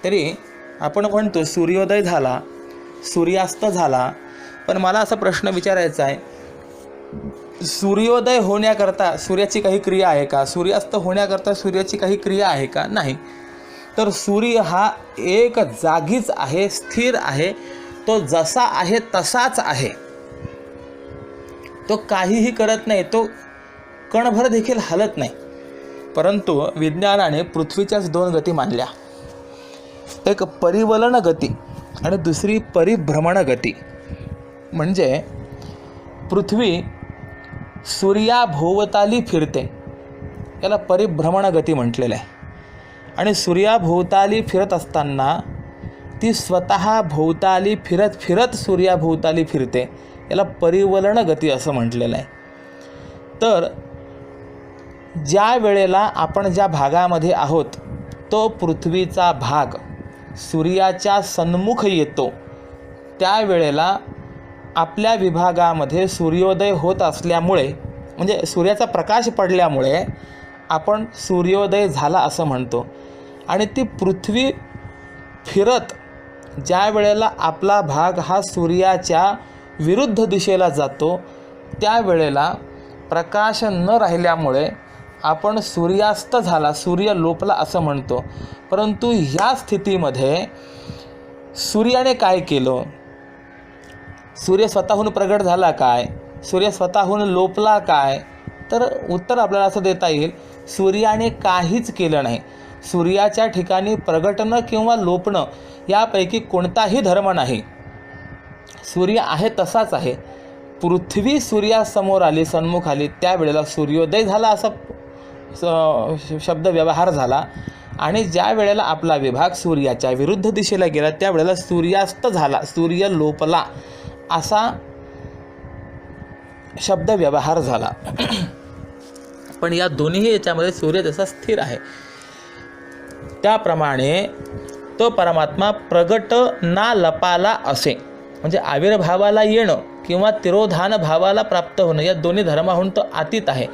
तरी आपण म्हणतो सूर्योदय झाला, सूर्यास्त झाला. पण मला असा प्रश्न विचारायचा आहे, सूर्योदय होण्याकरता सूर्याची काही क्रिया आहे का? सूर्यास्त होण्याकरता सूर्याची काही क्रिया आहे का? नाही. तर सूर्य हा एक जागीच आहे, स्थिर आहे, तो जसा आहे तसाच आहे, तो काहीही करत नाही, तो कणभर देखील हलत नाही. परंतु विज्ञानाने पृथ्वीच्याच दोन गती मानल्या, एक परिवलन गती आणि दुसरी परिभ्रमण गती. म्हणजे पृथ्वी सूर्याभोवताली फिरते, याला परिभ्रमण गती म्हटलेलं आहे. आणि सूर्याभोवताली फिरत असताना ती स्वतः भोवताली फिरत फिरत सूर्याभोवताली फिरते, याला परिवलन गती असं म्हटलेलं आहे. तर ज्या वेळेला आपण ज्या भागामध्ये आहोत तो पृथ्वीचा भाग सूर्याच्या सन्मुख येतो, त्यावेळेला आपल्या विभागामध्ये सूर्योदय होत असल्यामुळे, म्हणजे सूर्याचा प्रकाश पडल्यामुळे आपण सूर्योदय झाला असं म्हणतो. आणि ती पृथ्वी फिरत ज्या वेळेला आपला भाग हा सूर्याच्या विरुद्ध दिशेला जातो त्यावेळेला प्रकाश न राहिल्यामुळे आपण सूर्यास्त झाला, सूर्य लोपला असं म्हणतो. परंतु ह्या स्थितीमध्ये सूर्याने काय केलं? सूर्य स्वतःहून प्रगट झाला काय? सूर्य स्वतःहून लोपला काय? तर उत्तर आपल्याला असं देता येईल, सूर्याने काहीच केलं नाही. सूर्याच्या ठिकाणी प्रगटणं किंवा लोपणं यापैकी कोणताही धर्म नाही. सूर्य आहे तसाच आहे. पृथ्वी सूर्यासमोर आली, सन्मुख आली, त्यावेळेला सूर्योदय झाला असा शब्द व्यवहार झाला. आणि ज्या वेळेला आपला विभाग सूर्याच्या विरुद्ध दिशेला गेला त्यावेळेला सूर्यास्त झाला, सूर्य लोपला असा शब्द व्यवहार झाला. पण या दोन्ही याच्यामध्ये सूर्य जसा स्थिर आहे त्याप्रमाणे तो परमात्मा प्रगट ना लपाला असे, म्हणजे आविर्भावाला येणं किंवा तिरोधान भावाला प्राप्त होणं या दोन्ही धर्माहून तो अतीत आहे,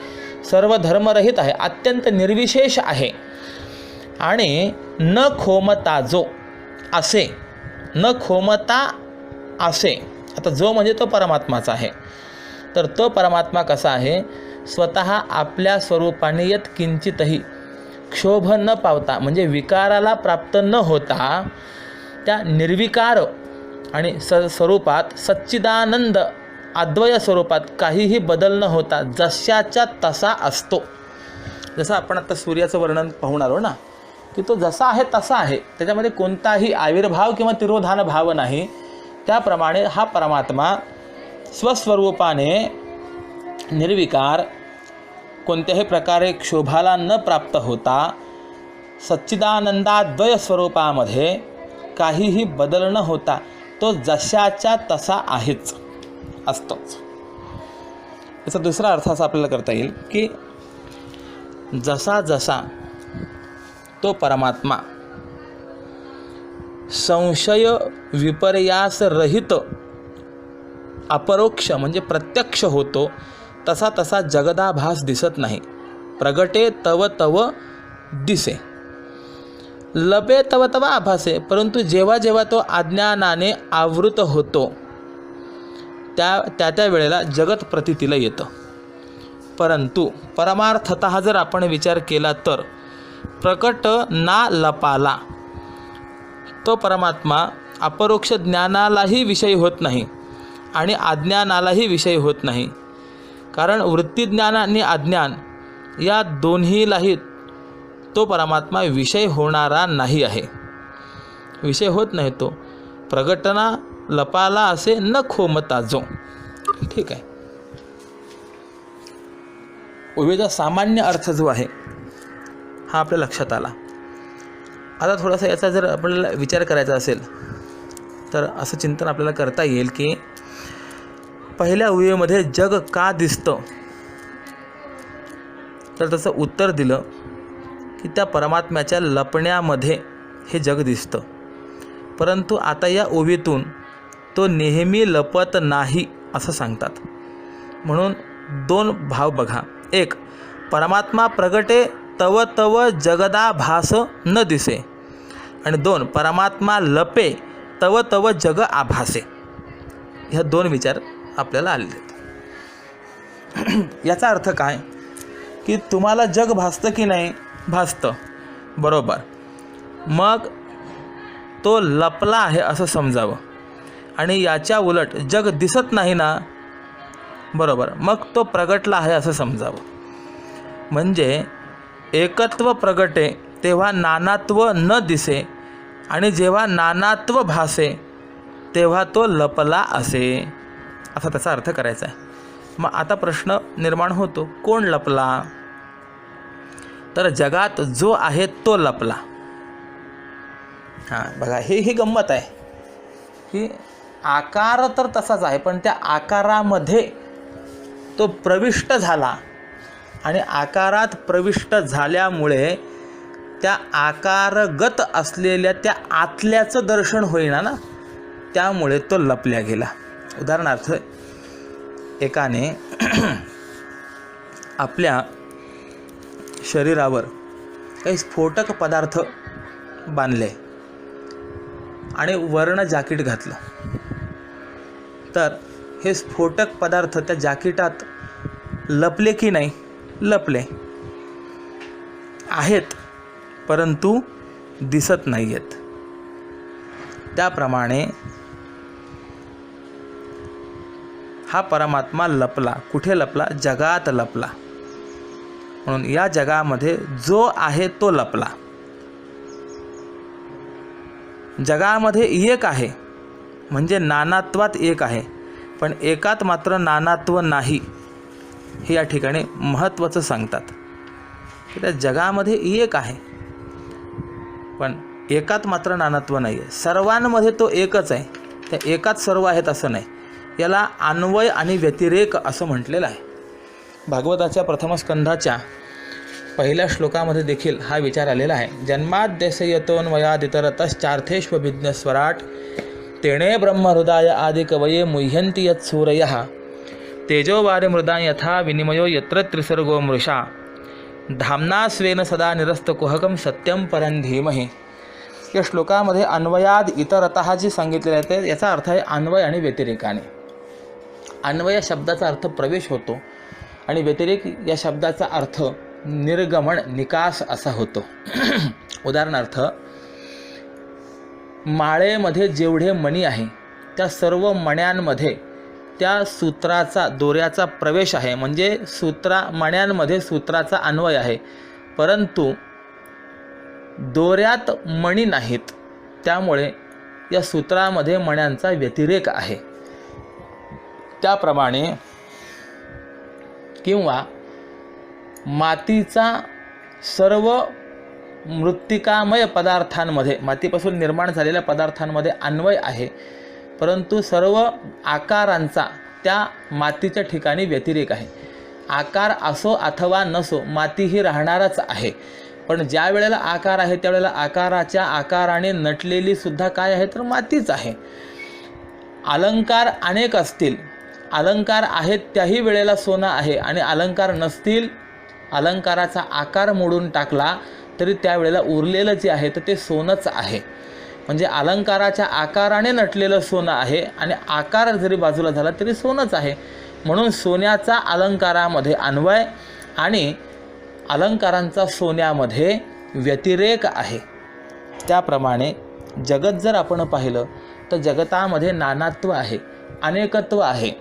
सर्व धर्मरहित आहे, अत्यंत निर्विशेष आहे. आणि न खोमता जो असे, न खोमता असे, आता जो म्हणजे तो परमात्माचा आहे. तर तो परमात्मा कसा आहे, स्वतः आपल्या स्वरूपाने यत किंचितही क्षोभ न पावता, म्हणजे विकाराला प्राप्त न होता त्या निर्विकार आणि स्वरूपात सच्चिदानंद अद्वय स्वरूपात काहीही बदल न होता जशाच्या तसा असतो. जसं आपण आता सूर्याचं वर्णन पाहून आलो ना, की तो जसा आहे तसा आहे, त्याच्यामध्ये कोणताही आविर्भाव किंवा तिरोधान भाव नाही. त्याप्रमाणे हा परमात्मा स्वस्वरूपाने निर्विकार, कोणत्याही प्रकारे क्षोभाला न प्राप्त होता सच्चिदानंदाद्वय स्वरूपामध्ये काहीही बदल न होता तो जशाच्या तसा आहेच, असतोच. याचा दुसरा अर्थ असा आपल्याला करता येईल की जसा जसा तो परमात्मा संशय विपर्यास रहित अपरोक्ष म्हणजे प्रत्यक्ष होतो, तसा तसा जगदाभास दिसत नाही. प्रगटे तव तव दिसे, लपे तव तव आभासे. परंतु जेव्हा जेव्हा तो अज्ञानाने आवृत होतो त्या वेळेला जगत प्रतीतीला येतं. परंतु परमार्थतः जर आपण विचार केला तर प्रकट ना लपाला तो परमात्मा अपरोक्ष ज्ञानालाही विषय होत नाही आणि अज्ञानालाही विषय होत नाही. कारण वृत्तीज्ञान आणि अज्ञान या दोन्हीलाही तो परमात्मा विषय होणारा नाही आहे, विषय होत नाही. तो प्रगटना लपाला असे न खोमता जो. ठीक आहे. ओवेचा सामान्य अर्थ जो आहे हा आपल्या लक्षात आला. आता थोडासा याचा जर आपल्याला विचार करायचा असेल तर असं चिंतन आपल्याला करता येईल की पहिल्या ओवीमध्ये जग का दिसतं, तर तसं उत्तर दिलं की त्या परमात्म्याच्या लपण्यामध्ये हे जग दिसतं. परंतु आता या ओवीतून तो नेहमी लपत नाही असं सांगतात. म्हणून दोन भाव बघा. एक, परमात्मा प्रगटे तव तव जगदाभास न दिसे. आणि दोन, परमात्मा लपे तव तव जग आभासे. ह्या दोन विचार आपल्याला आलेले आहेत. याचा अर्थ काय की तुम्हाला जग भासतं की नाही? भासतं, बरोबर. मग तो लपला आहे असं समजावं. आणि याच्या उलट जग दिसत नाही ना, बरोबर, मग तो प्रगटला आहे असं समजावं. म्हणजे एकत्व प्रगटे तेव्हा नानात्व न दिसे आणि जेव्हा नानात्व भासे तेव्हा तो लपला असे, असा त्याचा अर्थ करायचा आहे. मग आता प्रश्न निर्माण होतो, कोण लपला? तर जगात जो आहे तो लपला. हां बघा, ही गंमत आहे की आकार तर तसाच आहे, पण त्या आकारामध्ये तो प्रविष्ट झाला आणि आकारात प्रविष्ट झाल्यामुळे त्या आकारगत असलेल्या त्या आतल्याचं दर्शन होईना ना, त्यामुळे तो लपल्या गेला. उदाहरणार्थ, एकाने आपल्या शरीरावर काही स्फोटक पदार्थ बांधले आणि वर्ण जाकीट घातलं. तर हे स्फोटक पदार्थ त्या जाकीटात लपले की नाही? लपले आहेत, परंतु दिसत नाही आहेत. त्याप्रमाणे हा परमात्मा लपला. कुठे लपला? जगात लपला. म्हणून या जगामध्ये जो आहे तो लपला. जगामध्ये एक आहे म्हणजे नानात्वात एक आहे, पण एकात मात्र नानात्व नाही, हे या ठिकाणी महत्त्वाचं सांगतात. त्या जगामध्ये एक आहे पण एकात मात्र नानात्व नाही आहे. सर्वांमध्ये तो एकच आहे, त्या एकात सर्व आहेत असं नाही. याला अन्वय आणि व्यतिरेक असं म्हटलेलं आहे. भागवताच्या प्रथम स्कंधाच्या पहिल्या श्लोकामध्ये देखील हा विचार आलेला आहे. जन्माद्यसयतोन्वयादितरतश्चार्थेष्वभिज्ञस्वराट तेणे ब्रह्महृदाय आदिकवये मुह्यन्ति यत्सूरयः तेजोवारि मृदा यथा विनिमयो यत्र त्रिसर्गो मृषा धाम्ना स्वेन सदा निरस्तकुहकं सत्यं परं धीमहि. या श्लोकामध्ये अन्वयाद इतरतः जे सांगितलेले आहे ते याचा अर्थ आहे अन्वय आणि व्यतिरेकाने. अन्वय शब्दाचा अर्थ प्रवेश होतो आणि व्यतिरेक या शब्दाचा अर्थ निर्गमन निकास असा होतो. उदाहरणार्थ, माळेमध्ये जेवढे मणी आहे त्या सर्व मण्यांमध्ये त्या सूत्राचा दोऱ्याचा प्रवेश आहे, म्हणजे मण्यांमध्ये सूत्राचा अन्वय आहे, परंतु दोऱ्यात मणी नाहीत, त्यामुळे या सूत्रामध्ये मण्यांचा व्यतिरेक आहे. त्याप्रमाणे किंवा मातीचा सर्व मृत्तिकामय पदार्थांमध्ये, मातीपासून निर्माण झालेल्या पदार्थांमध्ये अन्वय आहे, परंतु सर्व आकारांचा त्या मातीच्या ठिकाणी व्यतिरेक आहे. आकार असो अथवा नसो, माती ही राहणारच आहे, पण ज्या वेळेला आकार आहे त्यावेळेला आकाराच्या आकाराने नटलेली सुद्धा काय आहे तर मातीच आहे. अलंकार अनेक असतील, अलंकार आहेत त्याही वेळेला सोनं आहे, आणि अलंकार नसतील, अलंकाराचा आकार मोडून टाकला तरी त्यावेळेला उरलेलं जे आहे तर ते सोनंच आहे. म्हणजे अलंकाराच्या आकाराने नटलेलं सोनं आहे आणि आकार जरी बाजूला झाला तरी सोनंच आहे. म्हणून सोन्याचा अलंकारामध्ये अन्वय आणि अलंकारांचा सोन्यामध्ये व्यतिरेक आहे. त्याप्रमाणे जगत जर आपण पाहिलं तर जगतामध्ये नानात्व आहे, अनेकत्व आहे,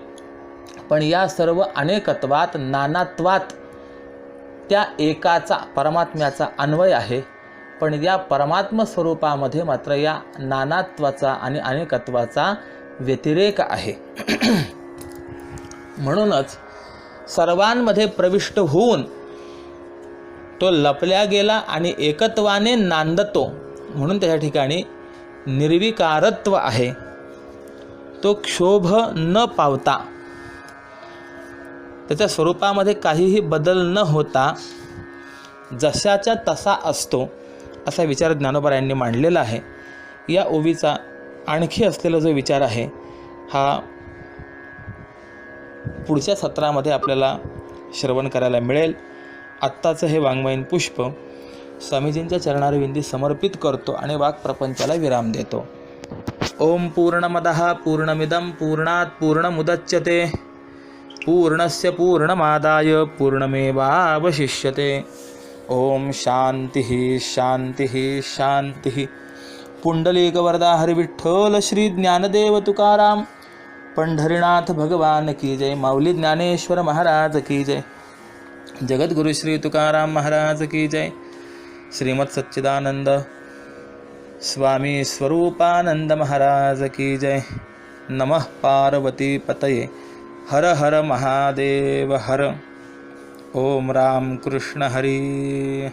पण या सर्व अनेकत्वात नानात्वात त्या एकाचा परमात्म्याचा अन्वय आहे, पण या परमात्म स्वरूपामध्ये मात्र या नानात्वाचा आणि अनेकत्वाचा व्यतिरेक आहे. म्हणूनच सर्वांमध्ये प्रविष्ट होऊन तो लपल्या गेला आणि एकत्वाने नांदतो, म्हणून त्याच्या ठिकाणी निर्विकारत्व आहे. तो क्षोभ न पावता, त्याच्या स्वरूपामध्ये काहीही बदल न होता जशाच्या तसा असतो, असा विचार ज्ञानोबा यांनी मांडलेला आहे. या ओवीचा आणखी असलेला जो विचार आहे हा पुढच्या सत्रामध्ये आपल्याला श्रवण करायला मिळेल. आत्ताचं हे वाङ्मयीन पुष्प स्वामीजींच्या चरणारविंदी समर्पित करतो आणि वाक्प्रपंचाला विराम देतो. ओम पूर्णमदः पूर्णमिदं पूर्णात् पूर्णमुदच्यते पूर्णस्य पूर्णमादाय पूर्णमेवावशिष्यते. ओम शांतिः शांतिः शांतिः. पुंडलीकवरदा हरिविठ्ठल श्री ज्ञानदेव तुकाराम पंढरीनाथ भगवान की जय. माऊली ज्ञानेश्वर महाराज की जय. जगद्गुरु श्री तुकाराम महाराज की जय. श्रीमद सच्चिदानंद स्वामी स्वरूपानंद महाराज की जय. नमः पार्वती पतये. हर हर महादेव हर. ओम राम कृष्ण हरी.